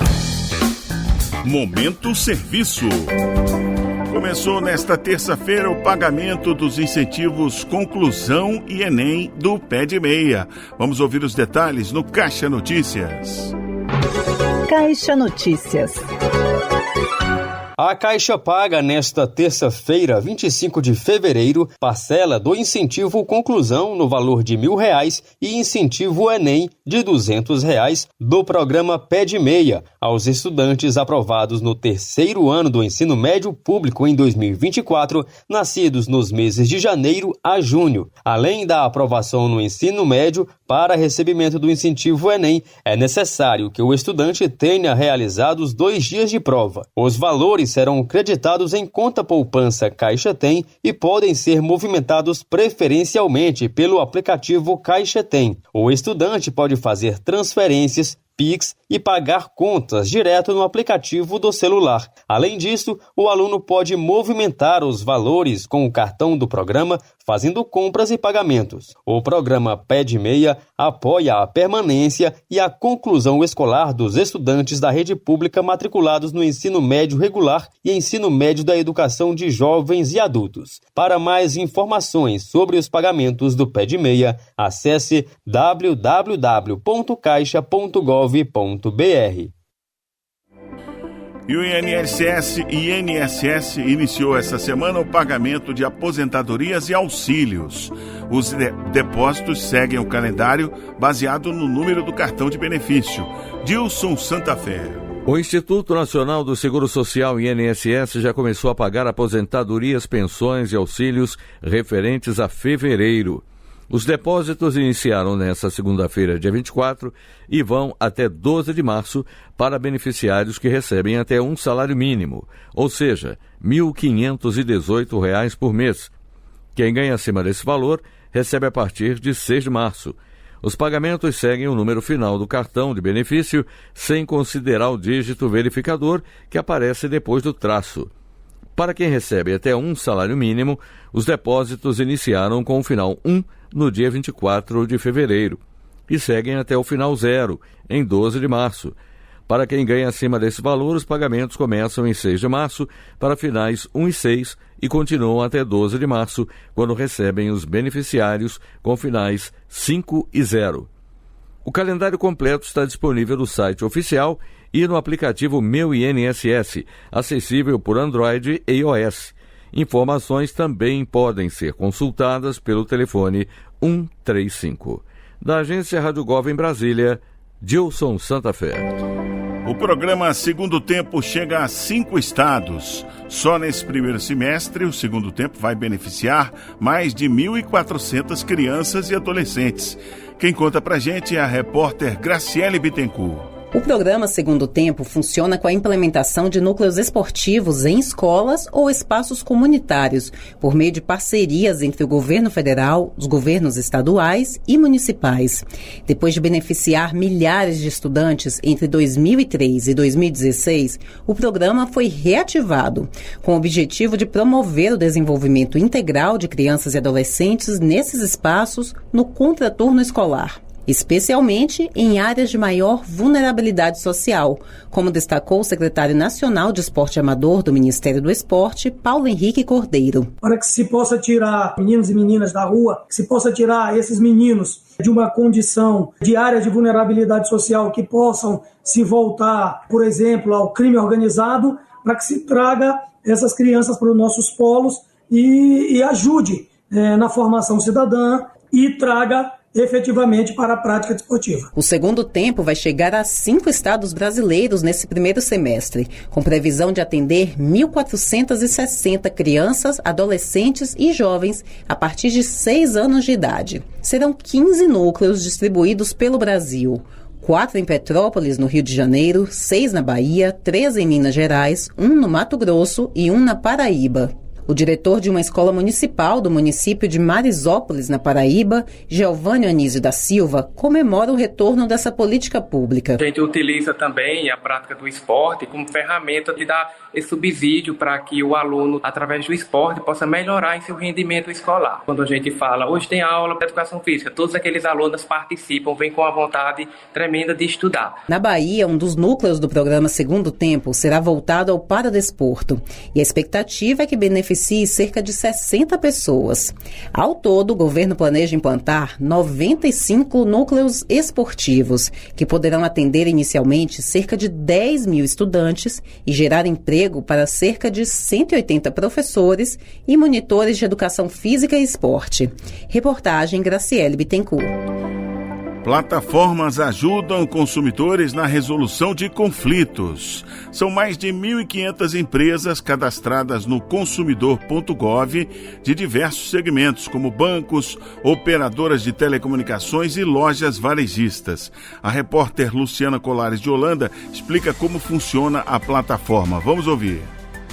Momento Serviço. Começou nesta terça-feira o pagamento dos incentivos Conclusão e Enem do Pé de Meia. Vamos ouvir os detalhes no Caixa Notícias. Caixa Notícias. A Caixa paga nesta terça-feira, 25 de fevereiro, parcela do incentivo Conclusão no valor de R$1.000 e incentivo Enem de R$200 do programa Pé de Meia aos estudantes aprovados no terceiro ano do ensino médio público em 2024, nascidos nos meses de janeiro a junho. Além da aprovação no ensino médio, para recebimento do incentivo Enem, é necessário que o estudante tenha realizado os 2 dias de prova. Os valores serão creditados em conta poupança Caixa Tem e podem ser movimentados preferencialmente pelo aplicativo Caixa Tem. O estudante pode fazer transferências, Pix e pagar contas direto no aplicativo do celular. Além disso, o aluno pode movimentar os valores com o cartão do programa, fazendo compras e pagamentos. O programa Pede Meia apoia a permanência e a conclusão escolar dos estudantes da rede pública matriculados no ensino médio regular e ensino médio da educação de jovens e adultos. Para mais informações sobre os pagamentos do Pede Meia, acesse www.caixa.gov.br. E o INSS iniciou essa semana o pagamento de aposentadorias e auxílios. Os depósitos seguem o calendário baseado no número do cartão de benefício. Dilson Santa Fé. O Instituto Nacional do Seguro Social, INSS, já começou a pagar aposentadorias, pensões e auxílios referentes a fevereiro. Os depósitos iniciaram nesta segunda-feira, dia 24, e vão até 12 de março para beneficiários que recebem até um salário mínimo, ou seja, R$ 1.518 por mês. Quem ganha acima desse valor recebe a partir de 6 de março. Os pagamentos seguem o número final do cartão de benefício, sem considerar o dígito verificador que aparece depois do traço. Para quem recebe até um salário mínimo, os depósitos iniciaram com o final 1 no dia 24 de fevereiro e seguem até o final 0, em 12 de março. Para quem ganha acima desse valor, os pagamentos começam em 6 de março para finais 1 e 6 e continuam até 12 de março, quando recebem os beneficiários com finais 5 e 0. O calendário completo está disponível no site oficial e no aplicativo Meu INSS, acessível por Android e iOS. Informações também podem ser consultadas pelo telefone 135. Da agência Rádio Gov em Brasília, Dilson Santa Fé. O programa Segundo Tempo chega a 5 estados. Só nesse primeiro semestre, o Segundo Tempo vai beneficiar mais de 1.400 crianças e adolescentes. Quem conta pra gente é a repórter Graciele Bittencourt. O programa Segundo Tempo funciona com a implementação de núcleos esportivos em escolas ou espaços comunitários, por meio de parcerias entre o governo federal, os governos estaduais e municipais. Depois de beneficiar milhares de estudantes entre 2003 e 2016, o programa foi reativado, com o objetivo de promover o desenvolvimento integral de crianças e adolescentes nesses espaços no contraturno escolar, especialmente em áreas de maior vulnerabilidade social, como destacou o secretário nacional de Esporte Amador do Ministério do Esporte, Paulo Henrique Cordeiro. Para que se possa tirar meninos e meninas da rua, que se possa tirar esses meninos de uma condição de área de vulnerabilidade social, que possam se voltar, por exemplo, ao crime organizado, para que se traga essas crianças para os nossos polos e ajude na formação cidadã e traga efetivamente para a prática desportiva. O Segundo Tempo vai chegar a 5 estados brasileiros nesse primeiro semestre, com previsão de atender 1.460 crianças, adolescentes e jovens a partir de 6 anos de idade. Serão 15 núcleos distribuídos pelo Brasil. 4 em Petrópolis, no Rio de Janeiro, 6 na Bahia, 3 em Minas Gerais, 1 no Mato Grosso e 1 na Paraíba. O diretor de uma escola municipal do município de Marisópolis, na Paraíba, Geovânio Anísio da Silva, comemora o retorno dessa política pública. A gente utiliza também a prática do esporte como ferramenta de dar esse subsídio para que o aluno, através do esporte, possa melhorar em seu rendimento escolar. Quando a gente fala, hoje tem aula de educação física, todos aqueles alunos participam, vêm com a vontade tremenda de estudar. Na Bahia, um dos núcleos do programa Segundo Tempo será voltado ao paradesporto. E a expectativa é que beneficie cerca de 60 pessoas. Ao todo, o governo planeja implantar 95 núcleos esportivos, que poderão atender inicialmente cerca de 10 mil estudantes e gerar emprego para cerca de 180 professores e monitores de educação física e esporte. Reportagem Graciele Bittencourt. Plataformas ajudam consumidores na resolução de conflitos. São mais de 1.500 empresas cadastradas no consumidor.gov de diversos segmentos, como bancos, operadoras de telecomunicações e lojas varejistas. A repórter Luciana Colares de Holanda explica como funciona a plataforma. Vamos ouvir.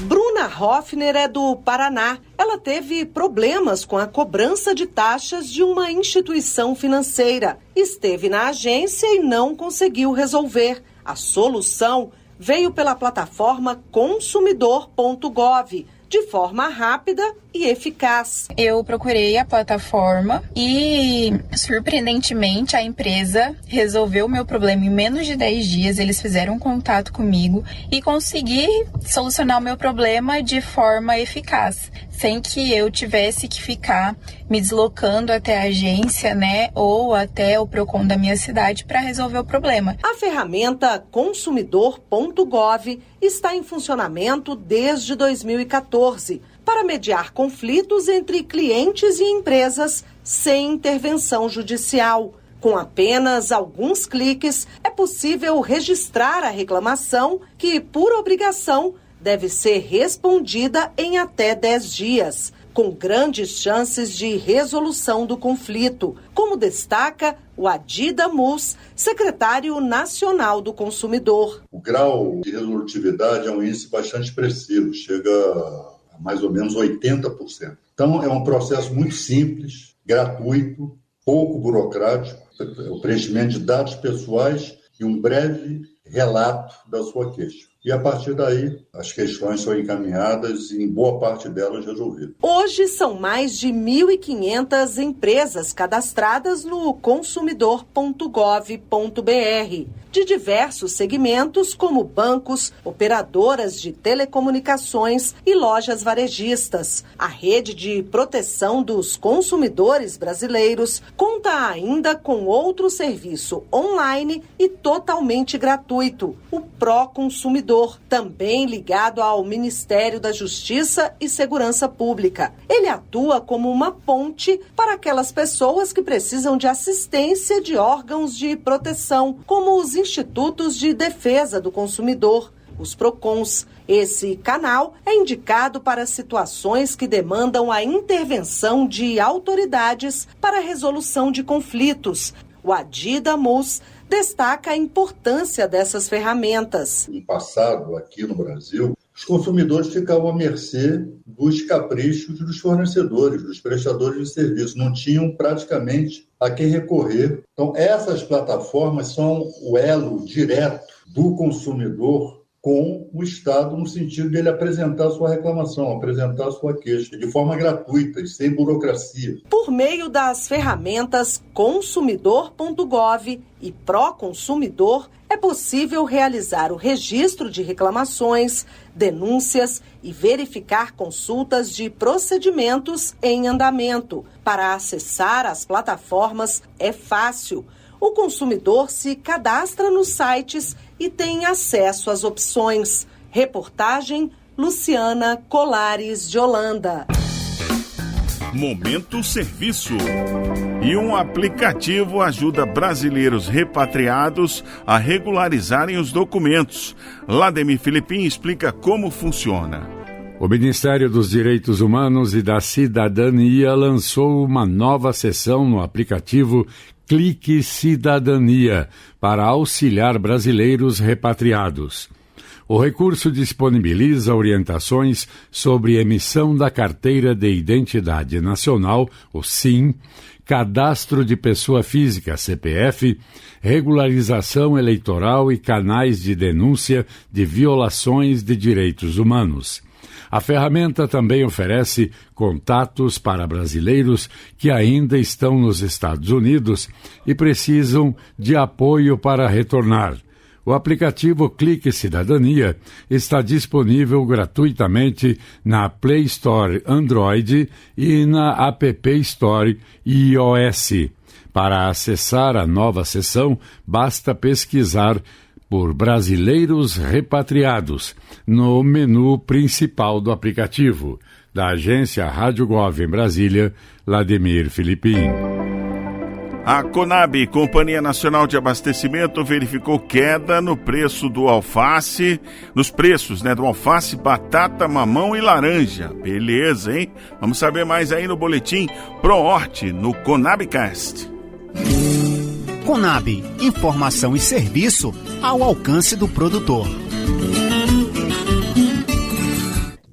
Bruna Hoffner é do Paraná. Ela teve problemas com a cobrança de taxas de uma instituição financeira. Esteve na agência e não conseguiu resolver. A solução veio pela plataforma consumidor.gov, de forma rápida e eficaz. Eu procurei a plataforma e, surpreendentemente, a empresa resolveu o meu problema em menos de 10 dias. Eles fizeram contato comigo e consegui solucionar o meu problema de forma eficaz, sem que eu tivesse que ficar me deslocando até a agência, ou até o Procon da minha cidade para resolver o problema. A ferramenta consumidor.gov está em funcionamento desde 2014 para mediar conflitos entre clientes e empresas sem intervenção judicial. Com apenas alguns cliques, é possível registrar a reclamação que, por obrigação, deve ser respondida em até 10 dias, com grandes chances de resolução do conflito, como destaca o Adida Mus, secretário nacional do consumidor. O grau de resolutividade é um índice bastante expressivo, chega a mais ou menos 80%. Então, é um processo muito simples, gratuito, pouco burocrático, o preenchimento de dados pessoais e um breve relato da sua queixa. E, a partir daí, as questões são encaminhadas e, em boa parte delas, resolvidas. Hoje, são mais de 1.500 empresas cadastradas no consumidor.gov.br, de diversos segmentos, como bancos, operadoras de telecomunicações e lojas varejistas. A rede de proteção dos consumidores brasileiros conta ainda com outro serviço online e totalmente gratuito, o Proconsumidor, também ligado ao Ministério da Justiça e Segurança Pública. Ele atua como uma ponte para aquelas pessoas que precisam de assistência de órgãos de proteção, como os Institutos de Defesa do Consumidor, os PROCONs. Esse canal é indicado para situações que demandam a intervenção de autoridades para a resolução de conflitos. O Adida Mus destaca a importância dessas ferramentas. No passado, aqui no Brasil, os consumidores ficavam à mercê dos caprichos dos fornecedores, dos prestadores de serviço. Não tinham praticamente a quem recorrer. Então, essas plataformas são o elo direto do consumidor com o Estado, no sentido dele apresentar sua reclamação, apresentar sua queixa, de forma gratuita e sem burocracia. Por meio das ferramentas consumidor.gov e Proconsumidor, é possível realizar o registro de reclamações, denúncias e verificar consultas de procedimentos em andamento. Para acessar as plataformas é fácil. O consumidor se cadastra nos sites e tem acesso às opções. Reportagem Luciana Colares de Holanda. Momento Serviço. E um aplicativo ajuda brasileiros repatriados a regularizarem os documentos. Lademir Filipim explica como funciona. O Ministério dos Direitos Humanos e da Cidadania lançou uma nova seção no aplicativo Clique Cidadania para auxiliar brasileiros repatriados. O recurso disponibiliza orientações sobre emissão da Carteira de Identidade Nacional, o SIN, cadastro de pessoa física, CPF, regularização eleitoral e canais de denúncia de violações de direitos humanos. A ferramenta também oferece contatos para brasileiros que ainda estão nos Estados Unidos e precisam de apoio para retornar. O aplicativo Clique Cidadania está disponível gratuitamente na Play Store Android e na App Store iOS. Para acessar a nova seção, basta pesquisar por Brasileiros Repatriados no menu principal do aplicativo. Da agência Rádio Gov em Brasília, Lademir Filipim. A Conab, Companhia Nacional de Abastecimento, verificou queda no preço do alface, nos preços, do alface, batata, mamão e laranja. Beleza, hein? Vamos saber mais aí no boletim ProHort, no Conabcast. Conab, informação e serviço ao alcance do produtor.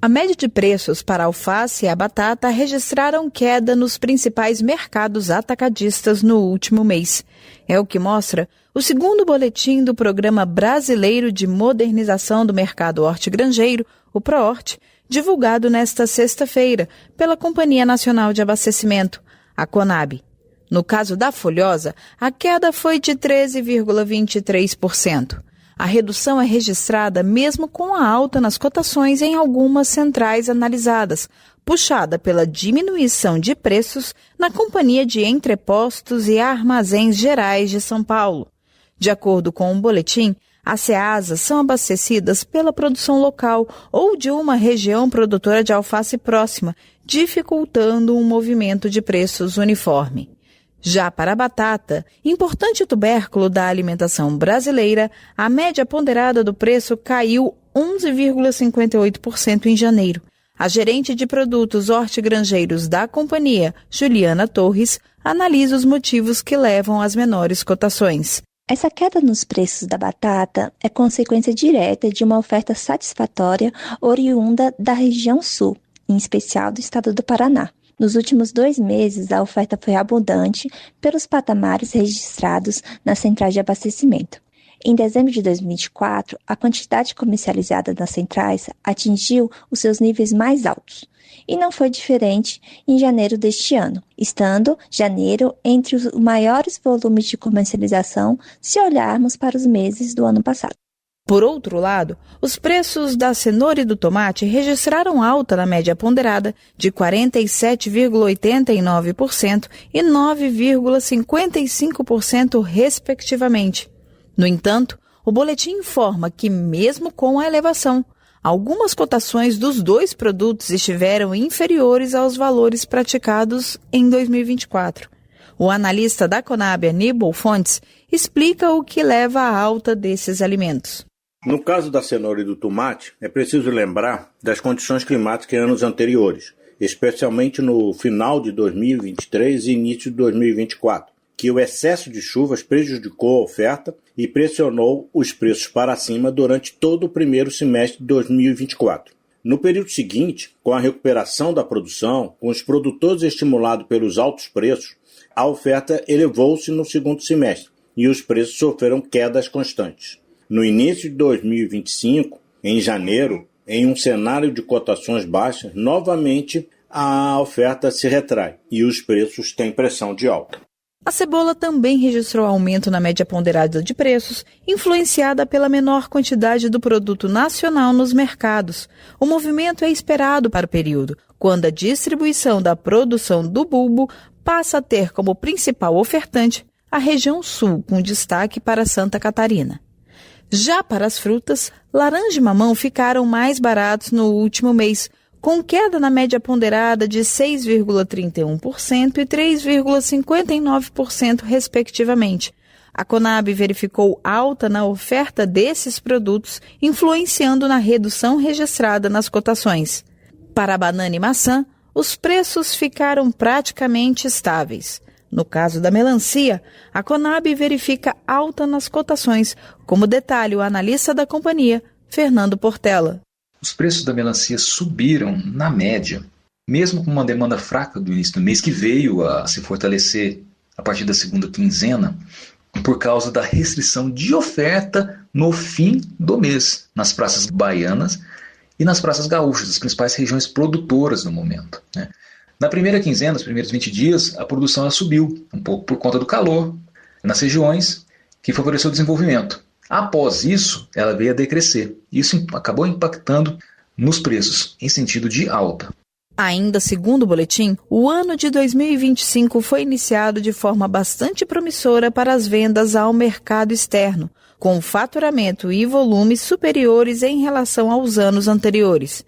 A média de preços para a alface e a batata registraram queda nos principais mercados atacadistas no último mês. É o que mostra o segundo boletim do Programa Brasileiro de Modernização do Mercado Hortigranjeiro, o PROHORT, divulgado nesta sexta-feira pela Companhia Nacional de Abastecimento, a CONAB. No caso da folhosa, a queda foi de 13,23%. A redução é registrada mesmo com a alta nas cotações em algumas centrais analisadas, puxada pela diminuição de preços na Companhia de Entrepostos e Armazéns Gerais de São Paulo. De acordo com o boletim, as ceasas são abastecidas pela produção local ou de uma região produtora de alface próxima, dificultando um movimento de preços uniforme. Já para a batata, importante tubérculo da alimentação brasileira, a média ponderada do preço caiu 11,58% em janeiro. A gerente de produtos hortigranjeiros da companhia, Juliana Torres, analisa os motivos que levam às menores cotações. Essa queda nos preços da batata é consequência direta de uma oferta satisfatória oriunda da região sul, em especial do estado do Paraná. Nos últimos 2 meses, a oferta foi abundante pelos patamares registrados nas centrais de abastecimento. Em dezembro de 2024, a quantidade comercializada nas centrais atingiu os seus níveis mais altos. E não foi diferente em janeiro deste ano, estando janeiro entre os maiores volumes de comercialização se olharmos para os meses do ano passado. Por outro lado, os preços da cenoura e do tomate registraram alta na média ponderada de 47,89% e 9,55%, respectivamente. No entanto, o boletim informa que, mesmo com a elevação, algumas cotações dos 2 produtos estiveram inferiores aos valores praticados em 2024. O analista da Conab, Aníbal Fontes, explica o que leva à alta desses alimentos. No caso da cenoura e do tomate, é preciso lembrar das condições climáticas em anos anteriores, especialmente no final de 2023 e início de 2024, que o excesso de chuvas prejudicou a oferta e pressionou os preços para cima durante todo o primeiro semestre de 2024. No período seguinte, com a recuperação da produção, com os produtores estimulados pelos altos preços, a oferta elevou-se no segundo semestre e os preços sofreram quedas constantes. No início de 2025, em janeiro, em um cenário de cotações baixas, novamente a oferta se retrai e os preços têm pressão de alta. A cebola também registrou aumento na média ponderada de preços, influenciada pela menor quantidade do produto nacional nos mercados. O movimento é esperado para o período, quando a distribuição da produção do bulbo passa a ter como principal ofertante a região sul, com destaque para Santa Catarina. Já para as frutas, laranja e mamão ficaram mais baratos no último mês, com queda na média ponderada de 6,31% e 3,59%, respectivamente. A Conab verificou alta na oferta desses produtos, influenciando na redução registrada nas cotações. Para a banana e maçã, os preços ficaram praticamente estáveis. No caso da melancia, a Conab verifica alta nas cotações, como detalha o analista da companhia, Fernando Portela. Os preços da melancia subiram na média, mesmo com uma demanda fraca do início do mês, que veio a se fortalecer a partir da segunda quinzena, por causa da restrição de oferta no fim do mês, nas praças baianas e nas praças gaúchas, as principais regiões produtoras no momento, né? Na primeira quinzena, nos primeiros 20 dias, a produção subiu, um pouco por conta do calor, nas regiões que favoreceu o desenvolvimento. Após isso, ela veio a decrescer. Isso acabou impactando nos preços, em sentido de alta. Ainda segundo o boletim, o ano de 2025 foi iniciado de forma bastante promissora para as vendas ao mercado externo, com faturamento e volumes superiores em relação aos anos anteriores.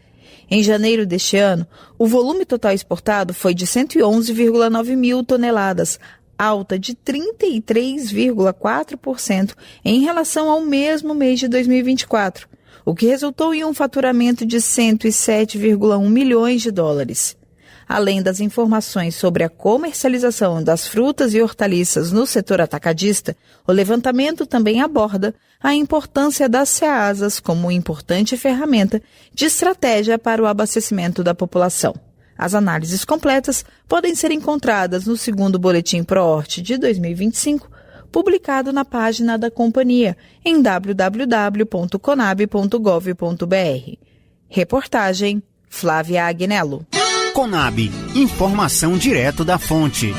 Em janeiro deste ano, o volume total exportado foi de 111,9 mil toneladas, alta de 33,4% em relação ao mesmo mês de 2024, o que resultou em um faturamento de 107,1 milhões de dólares. Além das informações sobre a comercialização das frutas e hortaliças no setor atacadista, o levantamento também aborda a importância das ceasas como importante ferramenta de estratégia para o abastecimento da população. As análises completas podem ser encontradas no segundo Boletim PROHORT de 2025, publicado na página da companhia em www.conab.gov.br. Reportagem Flávia Agnello. Conab, informação direto da fonte.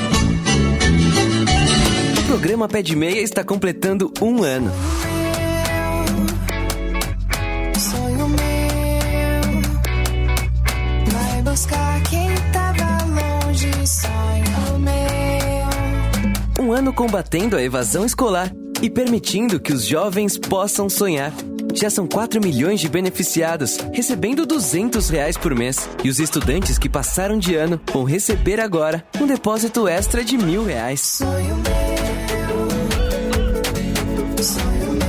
O programa Pé de Meia está completando 1 ano. Sonho meu, vai buscar quem tava longe, sonho meu. 1 ano combatendo a evasão escolar e permitindo que os jovens possam sonhar. Já são 4 milhões de beneficiados, recebendo R$200 por mês. E os estudantes que passaram de ano vão receber agora um depósito extra de R$1.000. Sonho meu, sonho meu,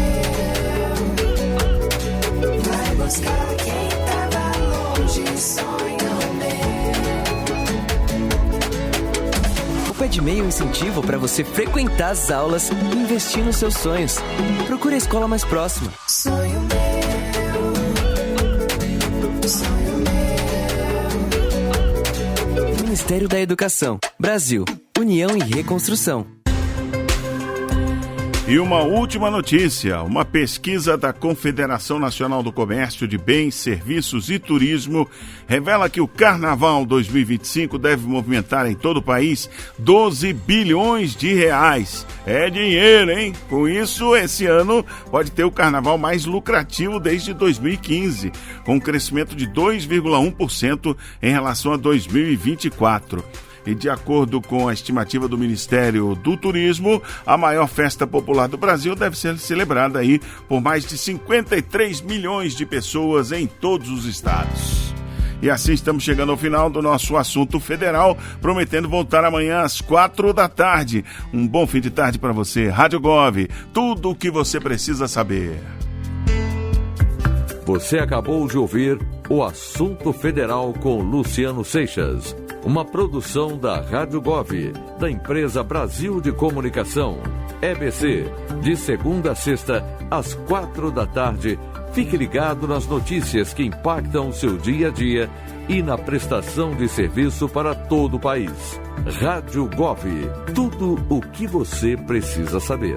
vai buscar quem tava longe, sonho meu. O Pé de Meia é um incentivo para você frequentar as aulas e investir nos seus sonhos. Procure a escola mais próxima. Sonho meu, sonho meu. Ministério da Educação, Brasil, União e Reconstrução. E uma última notícia, uma pesquisa da Confederação Nacional do Comércio de Bens, Serviços e Turismo revela que o Carnaval 2025 deve movimentar em todo o país 12 bilhões de reais. É dinheiro, hein? Com isso, esse ano pode ter o carnaval mais lucrativo desde 2015, com um crescimento de 2,1% em relação a 2024. E de acordo com a estimativa do Ministério do Turismo, a maior festa popular do Brasil deve ser celebrada aí por mais de 53 milhões de pessoas em todos os estados. E assim estamos chegando ao final do nosso assunto federal, prometendo voltar amanhã às 4 da tarde. Um bom fim de tarde para você. Rádio Gov, tudo o que você precisa saber. Você acabou de ouvir o Assunto Federal com Luciano Seixas. Uma produção da Rádio Gov, da empresa Brasil de Comunicação, EBC, de segunda a sexta, às 4 da tarde. Fique ligado nas notícias que impactam o seu dia a dia e na prestação de serviço para todo o país. Rádio Gov, tudo o que você precisa saber.